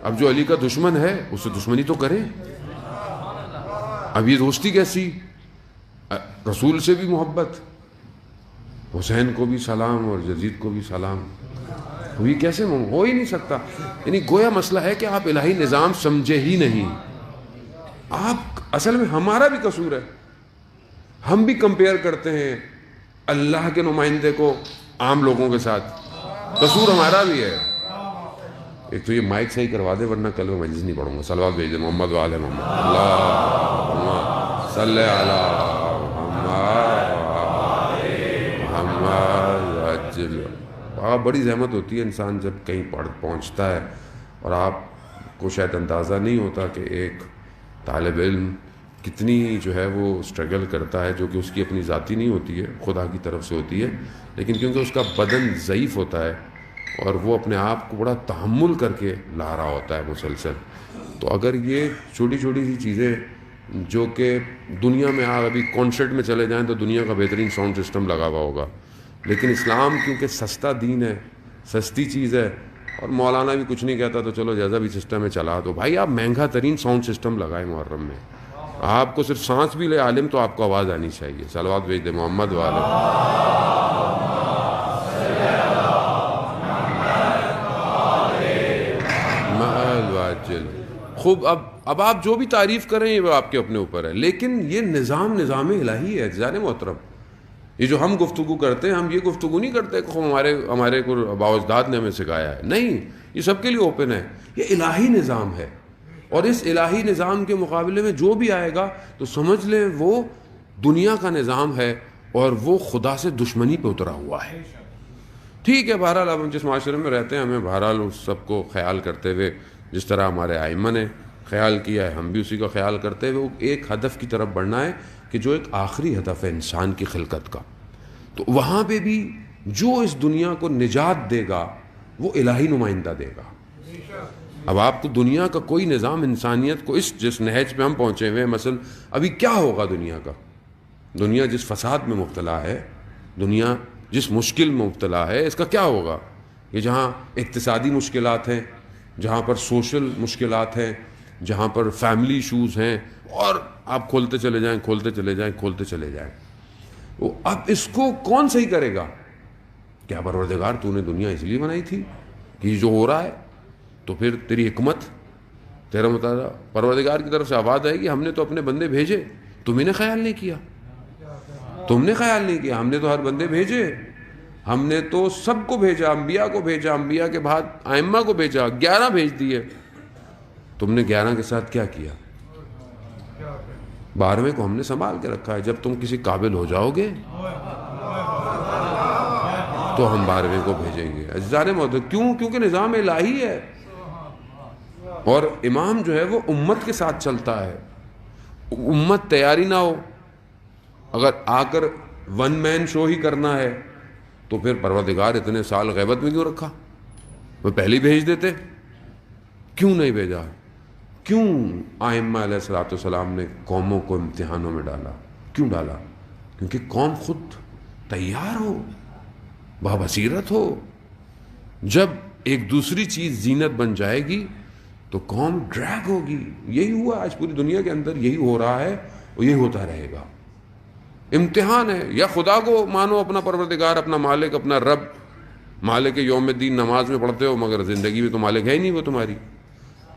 اب جو علی کا دشمن ہے اس سے دشمنی تو کریں. اب یہ دوستی کیسی؟ رسول سے بھی محبت، حسین کو بھی سلام اور یزید کو بھی سلام، تو یہ کیسے ہو ہی نہیں سکتا. یعنی گویا مسئلہ ہے کہ آپ الہی نظام سمجھے ہی نہیں. آپ اصل میں ہمارا بھی قصور ہے، ہم بھی کمپیئر کرتے ہیں اللہ کے نمائندے کو عام لوگوں کے ساتھ. قصور ہمارا بھی ہے. ایک تو یہ مائک صحیح کروا دے ورنہ کل میں مجلس نہیں پڑھوں گا. صلوات بھیج دے محمد وآل محمد، اللہم صلی علی محمد. بڑی زحمت ہوتی ہے انسان جب کہیں پہنچتا ہے اور آپ کو شاید اندازہ نہیں ہوتا کہ ایک طالب علم کتنی جو ہے وہ اسٹرگل کرتا ہے، جو کہ اس کی اپنی ذاتی نہیں ہوتی ہے، خدا کی طرف سے ہوتی ہے. لیکن کیونکہ اس کا بدن ضعیف ہوتا ہے اور وہ اپنے آپ کو بڑا تحمل کر کے لا رہا ہوتا ہے مسلسل. تو اگر یہ چھوٹی چھوٹی سی چیزیں جو کہ دنیا میں آپ ابھی کانسرٹ میں چلے جائیں تو دنیا کا بہترین ساؤنڈ سسٹم لگا ہوا ہوگا، لیکن اسلام کیونکہ سستا دین ہے، سستی چیز ہے، اور مولانا بھی کچھ نہیں کہتا تو چلو جیسا بھی سسٹم ہے چلا. تو بھائی آپ مہنگا ترین ساؤنڈ سسٹم لگائیں محرم میں. آپ کو صرف سانس بھی لے عالم تو آپ کو آواز آنی چاہیے. صلوات بھیج دے محمد والے. خوب. اب آپ جو بھی تعریف کریں یہ وہ آپ کے اپنے اوپر ہے، لیکن یہ نظام الہی ہے جان محترم. یہ جو ہم گفتگو کرتے ہیں، ہم یہ گفتگو نہیں کرتے کہ ہمارے کو آباء و اجداد نے ہمیں سکھایا ہے. نہیں، یہ سب کے لیے اوپن ہے. یہ الہی نظام ہے، اور اس الہی نظام کے مقابلے میں جو بھی آئے گا تو سمجھ لیں وہ دنیا کا نظام ہے اور وہ خدا سے دشمنی پہ اترا ہوا ہے. ٹھیک ہے، بہرحال اب ہم جس معاشرے میں رہتے ہیں ہمیں بہرحال اس سب کو خیال کرتے ہوئے، جس طرح ہمارے ائمہ نے خیال کیا ہے ہم بھی اسی کا خیال کرتے ہوئے ایک ہدف کی طرف بڑھنا ہے کہ جو ایک آخری ہدف ہے انسان کی خلقت کا. تو وہاں پہ بھی جو اس دنیا کو نجات دے گا وہ الہی نمائندہ دے گا. اب آپ کو دنیا کا کوئی نظام انسانیت کو جس نہج پہ ہم پہنچے ہوئے ہیں، مثلا ابھی کیا ہوگا دنیا کا، دنیا جس فساد میں مبتلا ہے، دنیا جس مشکل میں مبتلا ہے، اس کا کیا ہوگا؟ کہ جہاں اقتصادی مشکلات ہیں، جہاں پر سوشل مشکلات ہیں، جہاں پر فیملی ایشوز ہیں، اور آپ کھولتے چلے جائیں کھولتے چلے جائیں کھولتے چلے جائیں. اب اس کو کون صحیح کرے گا؟ کیا پروردگار تو نے دنیا اس لیے بنائی تھی کہ یہ جو ہو رہا ہے؟ تو پھر تیری حکمت، تیرا مطالعہ، پروردگار کی طرف سے آواز آئے گی ہم نے تو اپنے بندے بھیجے، تمہیں نے خیال نہیں کیا، تم نے خیال نہیں کیا، ہم نے تو ہر بندے بھیجے، ہم نے تو سب کو بھیجا، انبیاء کو بھیجا، انبیاء کے بعد ائمہ کو بھیجا، 11 بھیج دیے. تم نے 11 کے ساتھ کیا کیا؟ 12ویں کو ہم نے سنبھال کے رکھا ہے. جب تم کسی قابل ہو جاؤ گے تو ہم 12ویں کو بھیجیں گے. عزیزان محترم، کیوں؟ کیونکہ نظام الہی ہے، اور امام جو ہے وہ امت کے ساتھ چلتا ہے. امت تیاری نہ ہو، اگر آ کر ون مین شو ہی کرنا ہے تو پھر پروردگار اتنے سال غیبت میں کیوں رکھا؟ وہ پہلے ہی بھیج دیتے. کیوں نہیں بھیجا؟ کیوں ائمہ علیہ الصلوۃ والسلام نے قوموں کو امتحانوں میں ڈالا؟ کیوں ڈالا؟ کیونکہ قوم خود تیار ہو، بابصیرت ہو. جب ایک دوسری چیز زینت بن جائے گی تو قوم ڈریگ ہوگی. یہی ہوا آج پوری دنیا کے اندر، یہی ہو رہا ہے اور یہی ہوتا رہے گا. امتحان ہے، یا خدا کو مانو اپنا پروردگار، اپنا مالک، اپنا رب. مالک یوم الدین نماز میں پڑھتے ہو مگر زندگی میں تو مالک ہے ہی نہیں وہ تمہاری،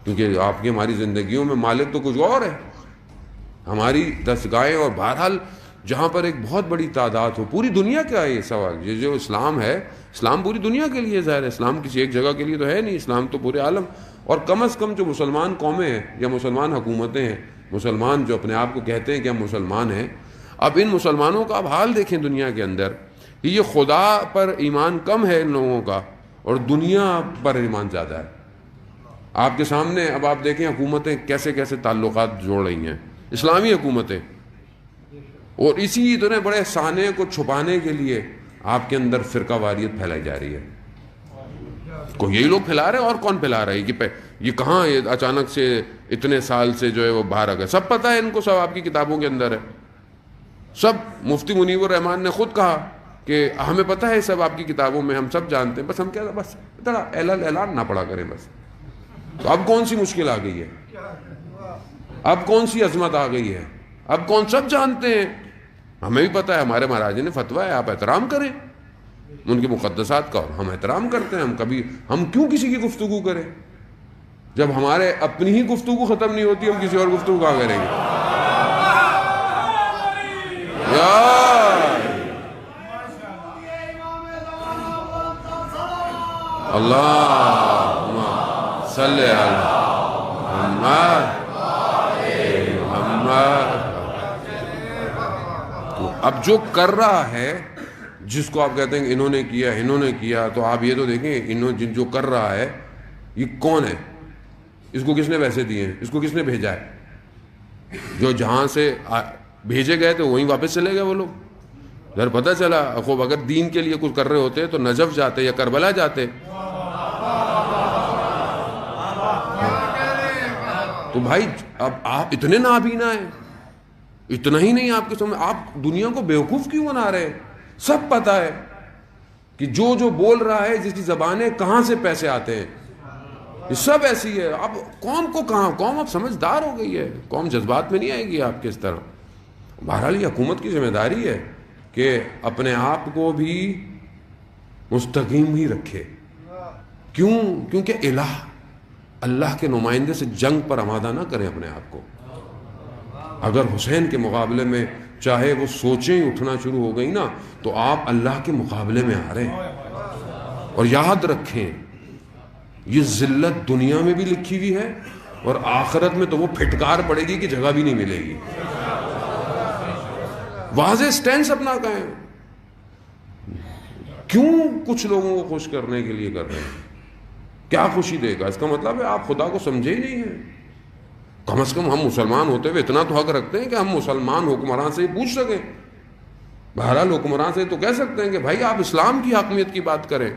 کیونکہ آپ کی ہماری زندگیوں میں مالک تو کچھ اور ہے. ہماری دستگاہیں، اور بہرحال جہاں پر ایک بہت بڑی تعداد ہو، پوری دنیا کا ہے یہ سوال. یہ جو اسلام ہے، اسلام پوری دنیا کے لیے ظاہر ہے، اسلام کسی ایک جگہ کے لیے تو ہے نہیں، اسلام تو پورے عالم. اور کم از کم جو مسلمان قومیں ہیں یا مسلمان حکومتیں ہیں، مسلمان جو اپنے آپ کو کہتے ہیں کہ ہم مسلمان ہیں، اب ان مسلمانوں کا اب حال دیکھیں دنیا کے اندر، کہ یہ خدا پر ایمان کم ہے ان لوگوں کا اور دنیا پر ایمان زیادہ ہے. آپ کے سامنے اب آپ دیکھیں حکومتیں کیسے کیسے تعلقات جوڑ رہی ہیں، اسلامی حکومتیں، اور اسی اتنے بڑے سانے کو چھپانے کے لیے آپ کے اندر فرقہ واریت پھیلائی جا رہی ہے. کوئی یہی لوگ پھیلا رہے ہیں، اور کون پھیلا رہا ہے؟ کہ یہ کہاں یہ اچانک سے اتنے سال سے جو ہے وہ باہر آ گئے؟ سب پتہ ہے ان کو، سب آپ کی کتابوں کے اندر ہے. سب مفتی منیب الرحمان نے خود کہا کہ ہمیں پتہ ہے سب آپ کی کتابوں میں، ہم سب جانتے ہیں، بس ہم کیا بس ذرا اعلان نہ پڑھا کریں بس. تو اب کون سی مشکل آ گئی ہے؟ اب کون سی عظمت آ گئی ہے؟ اب کون؟ سب جانتے ہیں، ہمیں بھی پتہ ہے، ہمارے مہاراج نے فتویٰ ہے، آپ احترام کریں ان کے مقدسات کا، اور ہم احترام کرتے ہیں. ہم کیوں کسی کی گفتگو کریں؟ جب ہمارے اپنی ہی گفتگو ختم نہیں ہوتی، ہم کسی اور گفتگو کہاں کریں گے؟ اللہم صلی علی محمد. اب جو کر رہا ہے، جس کو آپ کہتے ہیں کہ انہوں نے کیا، تو آپ یہ تو دیکھیں جو کر رہا ہے یہ کون ہے؟ اس کو کس نے پیسے دیے ہیں؟ اس کو کس نے بھیجا ہے؟ جو جہاں سے بھیجے گئے تھے وہیں واپس چلے گئے وہ لوگ. اگر پتہ چلا خوب اگر دین کے لیے کچھ کر رہے ہوتے تو نجف جاتے یا کربلا جاتے. تو بھائی اب آپ اتنے نابینا ہیں، اتنا ہی نہیں آپ کے سامنے، آپ دنیا کو بیوقوف کیوں بنا رہے ہیں؟ سب پتہ ہے کہ جو بول رہا ہے، جس کی زبانیں کہاں سے پیسے آتے ہیں، یہ سب ایسی ہے. اب قوم کو کہاں، قوم اب سمجھدار ہو گئی ہے، قوم جذبات میں نہیں آئے گی آپ کے اس طرح. بہرحال یہ حکومت کی ذمہ داری ہے کہ اپنے آپ کو بھی مستقیم ہی رکھے. کیوں؟ کیونکہ اللہ کے نمائندے سے جنگ پر آمادہ نہ کریں اپنے آپ کو. اگر حسین کے مقابلے میں چاہے وہ سوچیں اٹھنا شروع ہو گئی نا، تو آپ اللہ کے مقابلے میں آ رہے ہیں. اور یاد رکھیں یہ ذلت دنیا میں بھی لکھی ہوئی ہے، اور آخرت میں تو وہ پھٹکار پڑے گی کہ جگہ بھی نہیں ملے گی. واضح سٹینس اپنا کہیں. کیوں کچھ لوگوں کو خوش کرنے کے لیے کر رہے ہیں؟ کیا خوشی دے گا؟ اس کا مطلب ہے آپ خدا کو سمجھے ہی نہیں ہیں. کم از کم ہم مسلمان ہوتے ہوئے اتنا تو حق رکھتے ہیں کہ ہم مسلمان حکمران سے پوچھ سکیں. بہرحال حکمران سے تو کہہ سکتے ہیں کہ بھائی آپ اسلام کی حاکمیت کی بات کریں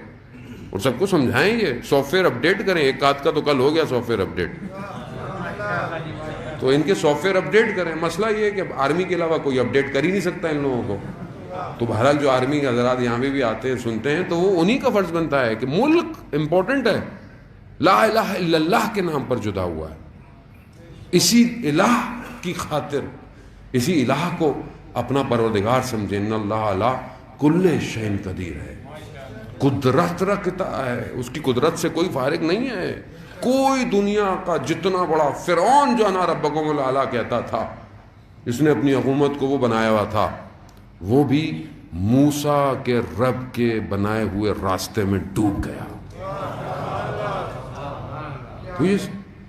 اور سب کو سمجھائیں. یہ سافٹ ویئر اپڈیٹ کریں. ایک آدھ کا تو کل ہو گیا سافٹ ویئر اپڈیٹ, تو ان کے سافٹ ویئر اپڈیٹ کریں. مسئلہ یہ ہے کہ آرمی کے علاوہ کوئی اپڈیٹ کر ہی نہیں سکتا ان لوگوں کو. تو بہرحال جو آرمی کے حضرات یہاں بھی آتے ہیں سنتے ہیں, تو وہ انہی کا فرض بنتا ہے کہ ملک امپورٹنٹ ہے, لا الہ الا اللہ کے نام پر جدا ہوا ہے. اسی الہ کی خاطر اسی الہ کو اپنا پروردگار سمجھیں. ان اللہ علی کل شیء قدیر ہے, قدرت رکھتا ہے, اس کی قدرت سے کوئی فارغ نہیں ہے. کوئی دنیا کا جتنا بڑا فرعون جو انا ربکم الاعلی کہتا تھا, جس نے اپنی حکومت کو وہ بنایا ہوا تھا, وہ بھی موسیٰ کے رب کے بنائے ہوئے راستے میں ڈوب گیا.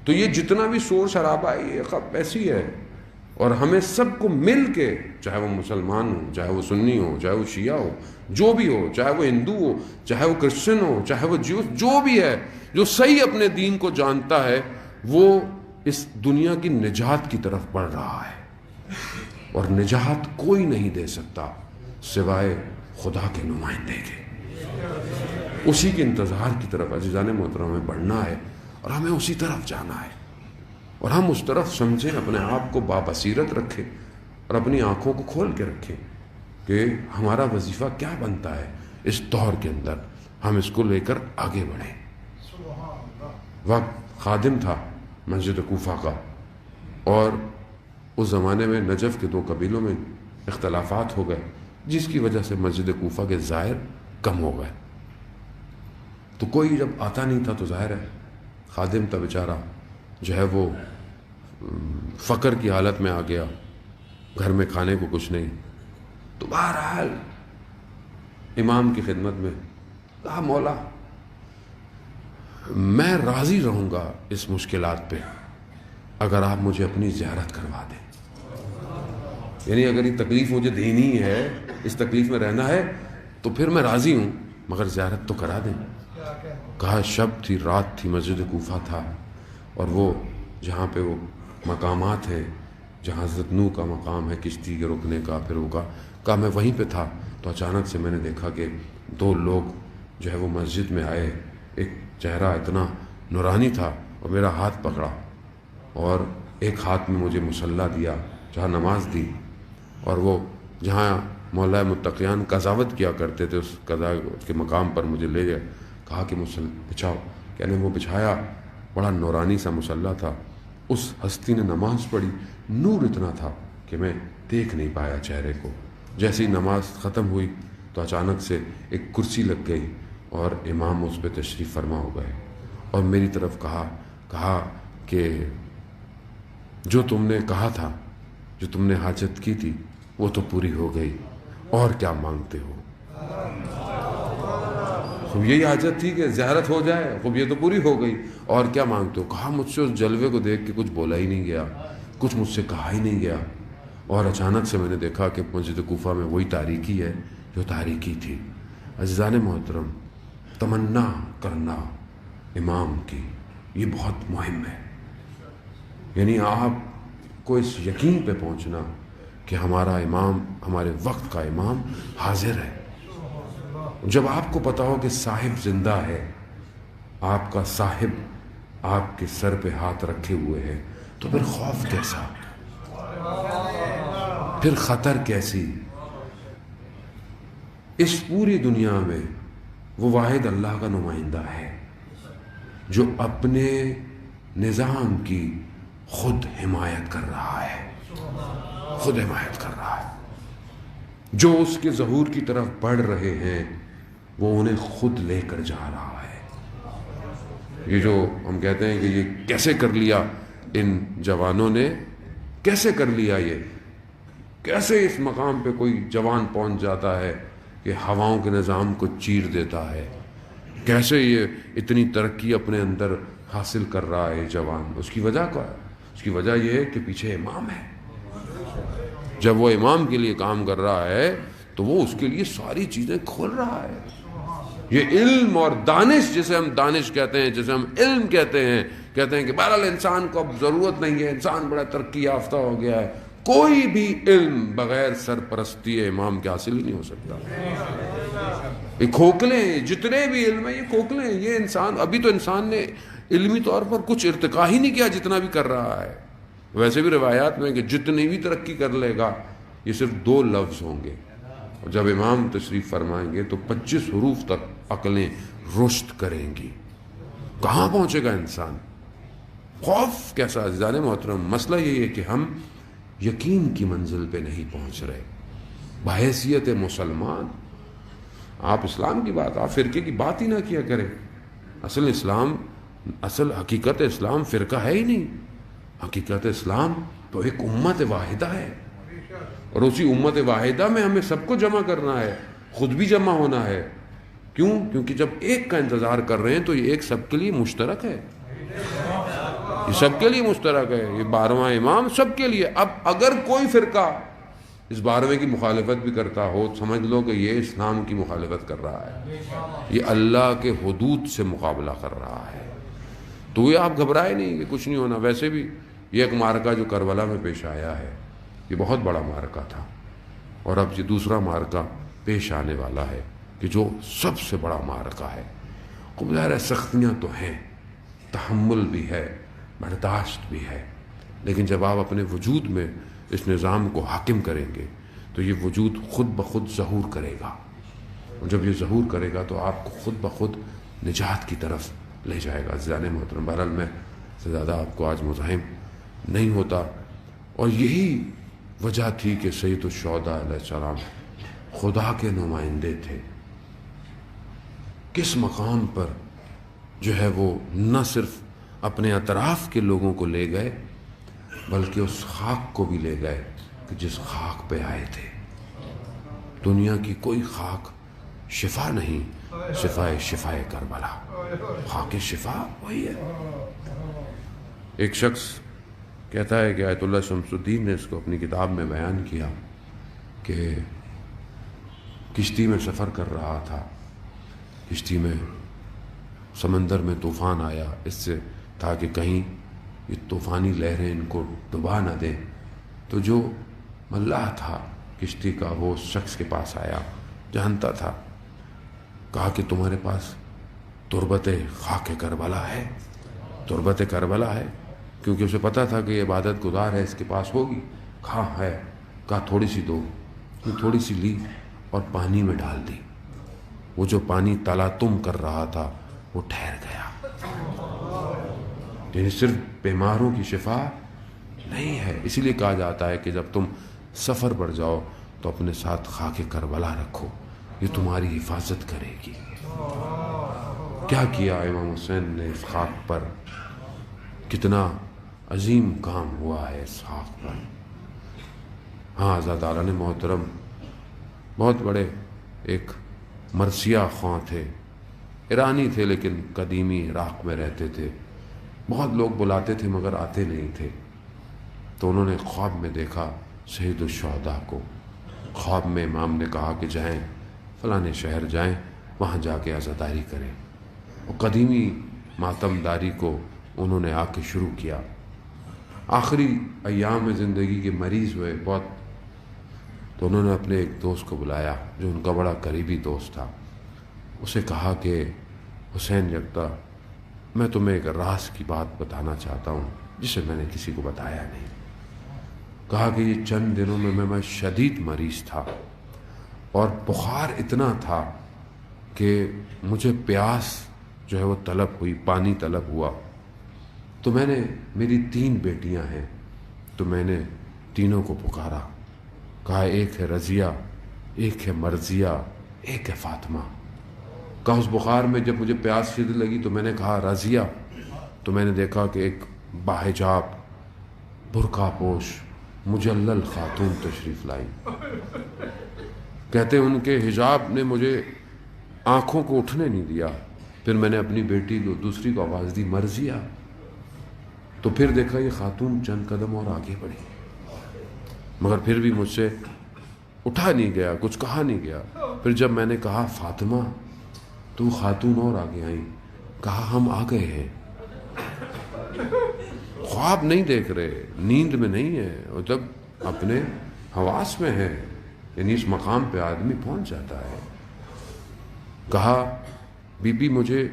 تو یہ جتنا بھی شور شرابہ ہے یہ خب ایسی ہے. اور ہمیں سب کو مل کے, چاہے وہ مسلمان ہو, چاہے وہ سنی ہو, چاہے وہ شیعہ ہو, جو بھی ہو, چاہے وہ ہندو ہو, چاہے وہ کرسچن ہو, چاہے وہ جیو, جو بھی ہے جو صحیح اپنے دین کو جانتا ہے, وہ اس دنیا کی نجات کی طرف بڑھ رہا ہے. اور نجات کوئی نہیں دے سکتا سوائے خدا کے نمائندے کے. اسی کے انتظار کی طرف عزیزان محترم ہمیں بڑھنا ہے اور ہمیں اسی طرف جانا ہے. اور ہم اس طرف سمجھیں, اپنے آپ کو بابصیرت رکھیں اور اپنی آنکھوں کو کھول کے رکھیں کہ ہمارا وظیفہ کیا بنتا ہے اس دور کے اندر. ہم اس کو لے کر آگے بڑھیں. وقت خادم تھا مسجد کوفہ کا, اور اس زمانے میں نجف کے 2 قبیلوں میں اختلافات ہو گئے, جس کی وجہ سے مسجد کوفہ کے زائر کم ہو گئے. تو کوئی جب آتا نہیں تھا تو ظاہر ہے خادم تھا بیچارہ, جو ہے وہ فقر کی حالت میں آ گیا, گھر میں کھانے کو کچھ نہیں. تو بہرحال امام کی خدمت میں کہا, مولا میں راضی رہوں گا اس مشکلات پہ اگر آپ مجھے اپنی زیارت کروا دیں. یعنی اگر یہ تکلیف مجھے دینی ہے, اس تکلیف میں رہنا ہے, تو پھر میں راضی ہوں, مگر زیارت تو کرا دیں. کہا شب تھی, رات تھی, مسجد کوفہ تھا, اور وہ جہاں پہ وہ مقامات ہیں, جہاں حضرت نوح کا مقام ہے کشتی کے رکنے کا, پھر وہ کہا میں وہیں پہ تھا. تو اچانک سے میں نے دیکھا کہ 2 لوگ جو ہے وہ مسجد میں آئے. ایک چہرہ اتنا نورانی تھا اور میرا ہاتھ پکڑا, اور ایک ہاتھ میں مجھے مصلی دیا جہاں نماز دی, اور وہ جہاں مولا متقیان قضاوت کیا کرتے تھے اس کے مقام پر مجھے لے گئے. کہا کہ بچھاؤ, یعنی وہ بچھایا, بڑا نورانی سا مصلی تھا. اس ہستی نے نماز پڑھی, نور اتنا تھا کہ میں دیکھ نہیں پایا چہرے کو. جیسے ہی نماز ختم ہوئی تو اچانک سے ایک کرسی لگ گئی اور امام اس پہ تشریف فرما ہو گئے, اور میری طرف کہا کہ جو تم نے کہا تھا, جو تم نے حاجت کی تھی, وہ تو پوری ہو گئی, اور کیا مانگتے ہو. خوب یہی حاجت تھی کہ زیارت ہو جائے, خوب یہ تو پوری ہو گئی, اور کیا مانگتے ہو. کہا مجھ سے اس جلوے کو دیکھ کے کچھ بولا ہی نہیں گیا, کچھ مجھ سے کہا ہی نہیں گیا, اور اچانک سے میں نے دیکھا کہ مسجد کوفہ میں وہی تاریکی ہے جو تاریکی تھی. عزیزان محترم, تمنا کرنا امام کی یہ بہت مہم ہے. یعنی آپ کو اس یقین پہ پہنچنا کہ ہمارا امام, ہمارے وقت کا امام حاضر ہے. جب آپ کو پتا ہو کہ صاحب زندہ ہے, آپ کا صاحب آپ کے سر پہ ہاتھ رکھے ہوئے ہے, تو پھر خوف کیسا, پھر خطر کیسی. اس پوری دنیا میں وہ واحد اللہ کا نمائندہ ہے جو اپنے نظام کی خود حمایت کر رہا ہے, خود حمایت کر رہا ہے. جو اس کے ظہور کی طرف بڑھ رہے ہیں وہ انہیں خود لے کر جا رہا ہے. یہ جو ہم کہتے ہیں کہ یہ کیسے کر لیا ان جوانوں نے, کیسے کر لیا, یہ کیسے اس مقام پہ کوئی جوان پہنچ جاتا ہے کہ ہواؤں کے نظام کو چیر دیتا ہے, کیسے یہ اتنی ترقی اپنے اندر حاصل کر رہا ہے جوان. اس کی وجہ کیا ہے؟ اس کی وجہ یہ ہے کہ پیچھے امام ہے. جب وہ امام کے لیے کام کر رہا ہے تو وہ اس کے لیے ساری چیزیں کھول رہا ہے. یہ علم اور دانش، جسے ہم دانش کہتے ہیں، جسے ہم علم کہتے ہیں کہ بہرحال انسان کو اب ضرورت نہیں ہے، انسان بڑا ترقی یافتہ ہو گیا ہے. کوئی بھی علم بغیر سرپرستی امام کے حاصل ہی نہیں ہو سکتا. یہ کھوکھلے ہیں، جتنے بھی علم ہیں یہ کھوکھلے ہیں. یہ انسان ابھی تو انسان نے علمی طور پر کچھ ارتقا ہی نہیں کیا جتنا بھی کر رہا ہے. ویسے بھی روایات میں کہ جتنی بھی ترقی کر لے گا یہ صرف 2 لفظ ہوں گے، اور جب امام تشریف فرمائیں گے تو 25 حروف تک عقلیں رشد کریں گی. کہاں پہنچے گا انسان؟ خوف کیسا عزیزان محترم. مسئلہ یہی ہے کہ ہم یقین کی منزل پہ نہیں پہنچ رہے. بحیثیت مسلمان آپ اسلام کی بات، آپ فرقے کی بات ہی نہ کیا کریں. اصل حقیقت اسلام فرقہ ہے ہی نہیں. حقیقت اسلام تو ایک امت واحدہ ہے، اور اسی امت واحدہ میں ہمیں سب کو جمع کرنا ہے، خود بھی جمع ہونا ہے. کیوں؟ کیونکہ جب ایک کا انتظار کر رہے ہیں تو یہ ایک سب کے لیے مشترک ہے. یہ سب کے لیے مشترک ہے. یہ 12واں امام سب کے لیے. اب اگر کوئی فرقہ اس 12ویں کی مخالفت بھی کرتا ہو، سمجھ لو کہ یہ اسلام کی مخالفت کر رہا ہے، یہ اللہ کے حدود سے مقابلہ کر رہا ہے. تو یہ آپ گھبرائے نہیں کہ کچھ نہیں ہونا. ویسے بھی یہ ایک معرکہ جو کربلا میں پیش آیا ہے یہ بہت بڑا معرکہ تھا، اور اب یہ دوسرا معرکہ پیش آنے والا ہے کہ جو سب سے بڑا معرکہ ہے. خوب ظاہر ہے سختیاں تو ہیں، تحمل بھی ہے، برداشت بھی ہے، لیکن جب آپ اپنے وجود میں اس نظام کو حاکم کریں گے تو یہ وجود خود بخود ظہور کرے گا، اور جب یہ ظہور کرے گا تو آپ کو خود بخود نجات کی طرف لے جائے گا. عزیزان محترم، بہرحال میں سے زیادہ آپ کو آج مزاحم نہیں ہوتا، اور یہی وجہ تھی کہ سید الشہداء علیہ السلام خدا کے نمائندے تھے. کس مقام پر جو ہے وہ نہ صرف اپنے اطراف کے لوگوں کو لے گئے بلکہ اس خاک کو بھی لے گئے کہ جس خاک پہ آئے تھے. دنیا کی کوئی خاک شفا نہیں سوائے شفائے کربلا. خاک شفا وہی ہے. ایک شخص کہتا ہے کہ آیت اللہ شمس الدین نے اس کو اپنی کتاب میں بیان کیا کہ کشتی میں سفر کر رہا تھا، کشتی میں سمندر میں طوفان آیا، اس سے تھا کہ کہیں یہ طوفانی لہریں ان کو ڈبا نہ دیں. تو جو ملاح تھا کشتی کا وہ اس شخص کے پاس آیا، جانتا تھا، کہا کہ تمہارے پاس تربت خاک کربلا ہے؟ تربت کربلا ہے؟ کیونکہ اسے پتا تھا کہ یہ عبادت گزار ہے، اس کے پاس ہوگی. کہاں ہے؟ کہا تھوڑی سی دو. تھوڑی سی لی اور پانی میں ڈال دی. وہ جو پانی تلاتم کر رہا تھا وہ ٹھہر گیا. یعنی صرف بیماروں کی شفا نہیں ہے. اسی لیے کہا جاتا ہے کہ جب تم سفر پر جاؤ تو اپنے ساتھ خاک کربلا رکھو، یہ تمہاری حفاظت کرے گی. کیا کیا امام حسین نے اس خاک پر، کتنا عظیم کام ہوا ہے اس خاک پر. ہاں عزیزان محترم، بہت بڑے ایک مرثیہ خواں تھے، ایرانی تھے لیکن قدیمی عراق میں رہتے تھے. بہت لوگ بلاتے تھے مگر آتے نہیں تھے. تو انہوں نے خواب میں دیکھا سید الشہداء کو. خواب میں امام نے کہا کہ جائیں فلاں شہر جائیں، وہاں جا کے عزاداری کریں. اور قدیمی ماتم داری کو انہوں نے آ کے شروع کیا. آخری ایام میں زندگی کے مریض ہوئے بہت، تو انہوں نے اپنے ایک دوست کو بلایا جو ان کا بڑا قریبی دوست تھا. اسے کہا کہ حسین یکتا، میں تمہیں ایک راز کی بات بتانا چاہتا ہوں جسے میں نے کسی کو بتایا نہیں. کہا کہ یہ چند دنوں میں شدید مریض تھا اور بخار اتنا تھا کہ مجھے پیاس جو ہے وہ طلب ہوئی، پانی طلب ہوا. تو میں نے، میری 3 بیٹیاں ہیں، تو میں نے تینوں کو پکارا. کہا ایک ہے رضیہ، ایک ہے مرضیہ، ایک ہے فاطمہ. کہا اس بخار میں جب مجھے پیاس شدید لگی تو میں نے کہا رضیہ، تو میں نے دیکھا کہ ایک باحجاب برقع پوش مجلل خاتون تشریف لائی. کہتے ان کے حجاب نے مجھے آنکھوں کو اٹھنے نہیں دیا. پھر میں نے اپنی بیٹی کو دوسری کو آواز دی مرضیہ، تو پھر دیکھا یہ خاتون چند قدم اور آگے بڑھی. مگر پھر بھی مجھ سے اٹھا نہیں گیا، کچھ کہا نہیں گیا۔ پھر جب میں نے کہا فاطمہ تو خاتون اور آگے آئیں، کہا ہم آ گئے ہیں، خواب نہیں دیکھ رہے، نیند میں نہیں ہے، اور جب اپنے حواس میں ہے، یعنی اس مقام پہ آدمی پہنچ جاتا ہے۔ کہا بی بی مجھے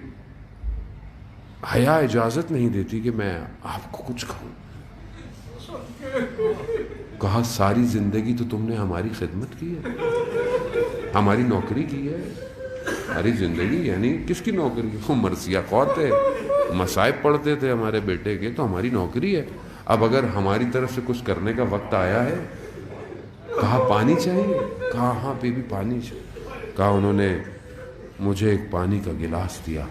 حیا اجازت نہیں دیتی کہ میں آپ کو کچھ کہوں۔ کہا ساری زندگی تو تم نے ہماری خدمت کی ہے، ہماری نوکری کی ہے، ساری زندگی، یعنی کس کی نوکری؟ وہ مرثیہ خور تھے، مصائب پڑھتے تھے ہمارے بیٹے کے، تو ہماری نوکری ہے۔ اب اگر ہماری طرف سے کچھ کرنے کا وقت آیا ہے، کہا پانی چاہیے؟ کہا ہاں بی بی پانی چاہیے۔ کہا انہوں نے مجھے ایک پانی کا گلاس دیا،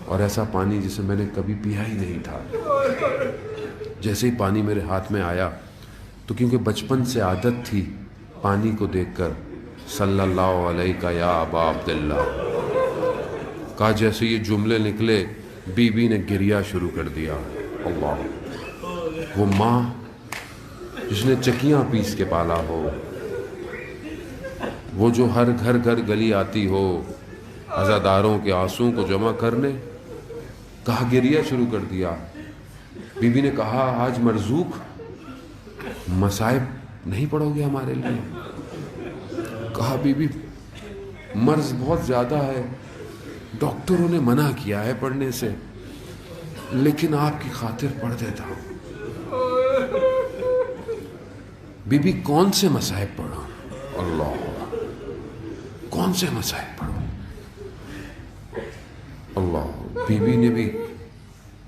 اور ایسا پانی جسے میں نے کبھی پیا ہی نہیں تھا۔ جیسے ہی پانی میرے ہاتھ میں آیا تو کیونکہ بچپن سے عادت تھی پانی کو دیکھ کر صلی اللہ علیہ یا ابا عبداللہ، کہا جیسے یہ جملے نکلے بی بی نے گریہ شروع کر دیا۔ اللہ، وہ ماں جس نے چکیاں پیس کے پالا ہو، وہ جو ہر گھر گھر گلی آتی ہو عزاداروں کے آنسوؤں کو جمع کرنے، کہا گریہ شروع کر دیا۔ بی بی نے کہا آج مرزوق مصائب نہیں پڑھو گے ہمارے لیے؟ کہا بی بی مرض بہت زیادہ ہے، ڈاکٹروں نے منع کیا ہے پڑھنے سے، لیکن آپ کی خاطر پڑھ دیتا ہوں۔ بی بی کون سے مصائب پڑھو؟ اللہ، کون سے مصائب پڑھو؟ اللہ، بی بی نے بھی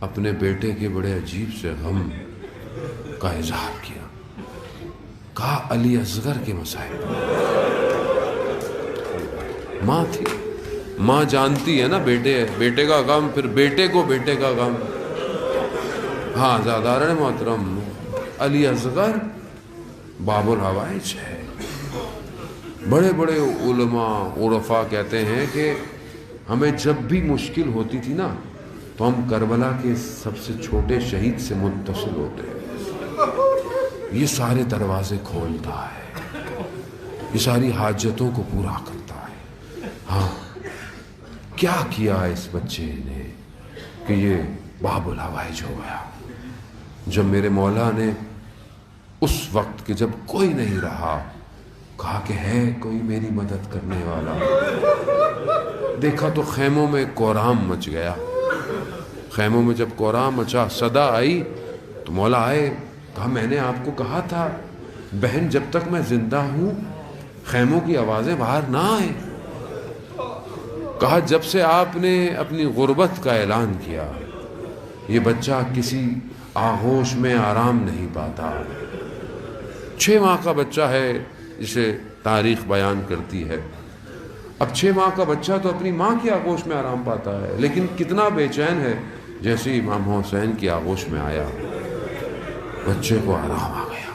اپنے بیٹے کے بڑے عجیب سے غم کا اظہار کیا۔ کہا علی اصغر کے مصائب۔ ماں تھی، ماں جانتی ہے نا بیٹے کا غم، پھر بیٹے کو بیٹے کا غم۔ ہاں زادارن محترم، علی اصغر باب الحوائج ہے۔ بڑے بڑے علماء عرفاء کہتے ہیں کہ ہمیں جب بھی مشکل ہوتی تھی نا تو ہم کربلا کے سب سے چھوٹے شہید سے متصل ہوتے ہیں، یہ سارے دروازے کھولتا ہے، یہ ساری حاجتوں کو پورا کرتا ہے۔ ہاں کیا کیا اس بچے نے کہ یہ باب الحوائج ہو گیا؟ جب میرے مولا نے اس وقت کہ جب کوئی نہیں رہا کہا کہ ہے کوئی میری مدد کرنے والا، دیکھا تو خیموں میں کورام مچ گیا۔ خیموں میں جب کورام مچا، صدا آئی تو مولا آئے، کہا میں نے آپ کو کہا تھا بہن جب تک میں زندہ ہوں خیموں کی آوازیں باہر نہ آئیں۔ کہا جب سے آپ نے اپنی غربت کا اعلان کیا یہ بچہ کسی آغوش میں آرام نہیں پاتا۔ 6 ماہ کا بچہ ہے جسے تاریخ بیان کرتی ہے۔ اب 6 ماہ کا بچہ تو اپنی ماں کی آغوش میں آرام پاتا ہے، لیکن کتنا بے چین ہے جیسے امام حسین کی آغوش میں آیا بچے کو آرام آ گیا۔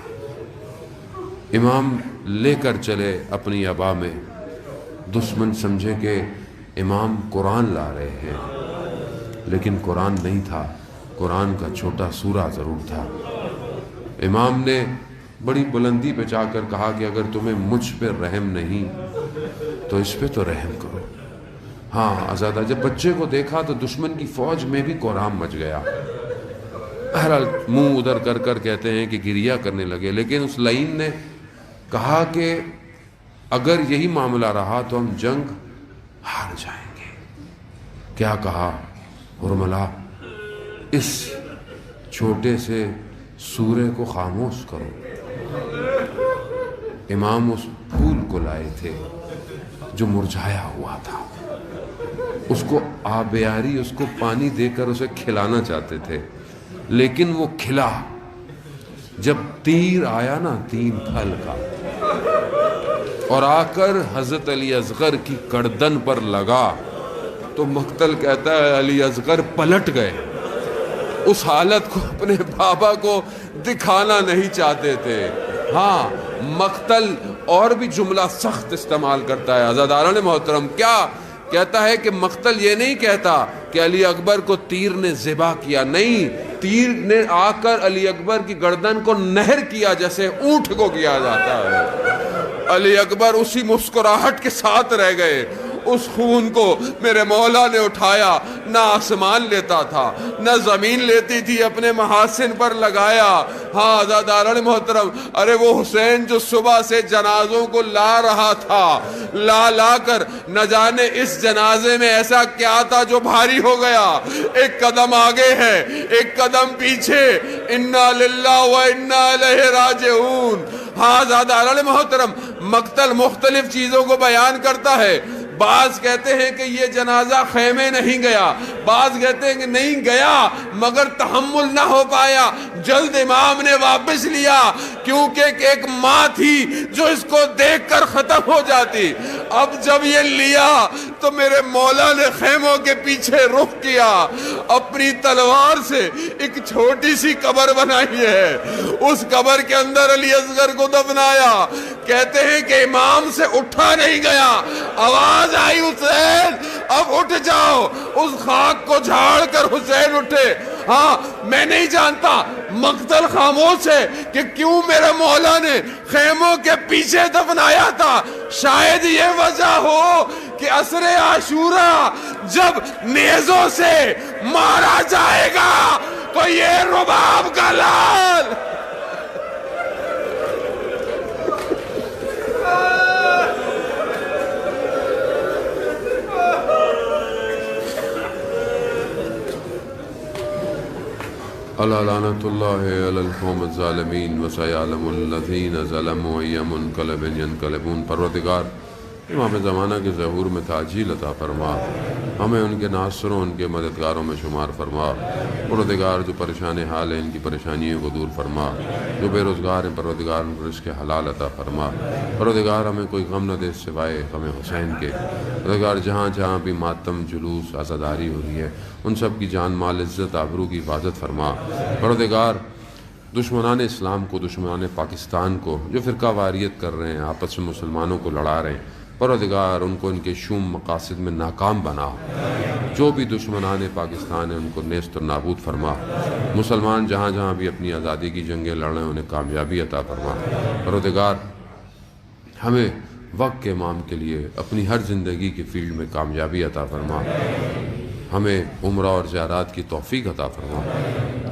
امام لے کر چلے اپنی ابا میں، دشمن سمجھے کہ امام قرآن لا رہے ہیں، لیکن قرآن نہیں تھا، قرآن کا چھوٹا سورہ ضرور تھا۔ امام نے بڑی بلندی پہ جا کر کہا کہ اگر تمہیں مجھ پہ رحم نہیں تو اس پہ تو رحم کرو۔ ہاں آزادہ جب بچے کو دیکھا تو دشمن کی فوج میں بھی کورام مچ گیا۔ بہرحال منہ ادھر کر کر کہتے ہیں کہ گریہ کرنے لگے، لیکن اس لعین نے کہا کہ اگر یہی معاملہ رہا تو ہم جنگ ہار جائیں گے۔ کیا کہا؟ حرملا اس چھوٹے سے سورے کو خاموش کرو۔ امام اس پھول کو لائے تھے جو مرجھایا ہوا تھا، اس کو آبیاری، اس کو پانی دے کر اسے کھلانا چاہتے تھے، لیکن وہ کھلا۔ جب تیر آیا نا 3 پھل کا اور آ کر حضرت علی اصغر کی گردن پر لگا تو مقتل کہتا ہے علی اصغر پلٹ گئے، اس حالت کو اپنے بابا کو دکھانا نہیں چاہتے تھے۔ ہاں مقتل اور بھی جملہ سخت استعمال کرتا ہے عزاداران محترم۔ کیا کہتا ہے کہ مقتل یہ نہیں کہتا کہ علی اکبر کو تیر نے ذبح کیا، نہیں، تیر نے آ کر علی اکبر کی گردن کو نہر کیا جیسے اونٹ کو کیا جاتا ہے۔ علی اکبر اسی مسکراہٹ کے ساتھ رہ گئے۔ اس خون کو میرے مولا نے اٹھایا، نہ آسمان لیتا تھا نہ زمین لیتی تھی، اپنے محاسن پر لگایا۔ ہاں عزاداران محترم، ارے وہ حسین جو صبح سے جنازوں کو لا رہا تھا، لا کر نہ جانے اس جنازے میں ایسا کیا تھا جو بھاری ہو گیا۔ ایک قدم آگے ہے، ایک قدم پیچھے، انا للہ و انا الیہ راجعون۔ ہاں عزاداران محترم، مقتل مختلف چیزوں کو بیان کرتا ہے۔ بعض کہتے ہیں کہ یہ جنازہ خیمے نہیں گیا، بعض کہتے ہیں کہ نہیں گیا مگر تحمل نہ ہو پایا، جلد امام نے واپس لیا، کیونکہ ایک ماں تھی جو اس کو دیکھ کر ختم ہو جاتی۔ اب جب یہ لیا تو میرے مولا نے خیموں کے پیچھے رخ کیا، اپنی تلوار سے ایک چھوٹی سی قبر بنائی ہے، اس قبر کے اندر علی اصغر کو دفنایا۔ کہتے ہیں کہ امام سے اٹھا نہیں گیا، آواز آئی حسین اب اٹھ جاؤ، اس خاک کو جھاڑ کر حسین اٹھے۔ ہاں میں نہیں جانتا، مقتل خاموش ہے کہ کیوں میرے مولا نے خیموں کے پیچھے دفنایا تھا۔ شاید یہ وجہ ہو کہ عصر عاشورہ جب نیزوں سے مارا جائے گا تو یہ رباب کا لال الا لعنت اللہ علی القوم الظالمین وسیعلم الذین ظلموا ای منقلب ینقلبون۔ پروردگار امام زمانہ کے ظہور میں تعجیل عطا فرما، ہمیں ان کے ناصروں ان کے مددگاروں میں شمار فرما۔ پروردگار جو پریشان حال ہیں ان کی پریشانیوں کو دور فرما، جو بے روزگار ہیں پروردگار ان کو رزق حلال عطا فرما۔ پروردگار ہمیں کوئی غم نہ دے سوائے غم حسین کے۔ پروردگار جہاں جہاں بھی ماتم، جلوس، عزاداری ہو رہی ہے ان سب کی جان مال عزت آبرو کی حفاظت فرما۔ پروردگار دشمنان اسلام کو، دشمنان پاکستان کو جو فرقہ واریت کر رہے ہیں، آپس میں مسلمانوں کو لڑا رہے ہیں، پروردگار ان کو ان کے شوم مقاصد میں ناکام بنا۔ جو بھی دشمنان پاکستان ہیں ان کو نیست و نابود فرما۔ مسلمان جہاں جہاں بھی اپنی آزادی کی جنگیں لڑ رہے ہیں انہیں کامیابی عطا فرما۔ پروردگار ہمیں وقت کے امام کے لیے اپنی ہر زندگی کی فیلڈ میں کامیابی عطا فرما۔ ہمیں عمرہ اور زیارات کی توفیق عطا فرما۔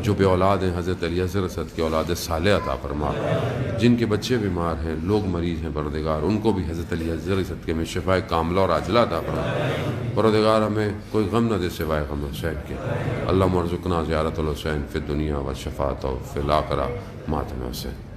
جو بے اولاد ہیں حضرت علی اصغر اسد کی اولاد صالح عطا فرما۔ جن کے بچے بیمار ہیں، لوگ مریض ہیں، پروردگار ان کو بھی حضرت علی اصغر اسد کے میں شفائے کاملہ اور عاجلہ عطا فرما۔ پروردگار ہمیں کوئی غم نہ دے سوائے غم حسین کے۔ اللہم ارزقنا زیارت الحسین فی الدنیا والشفاعۃ فی الآخرہ ماتم حسین۔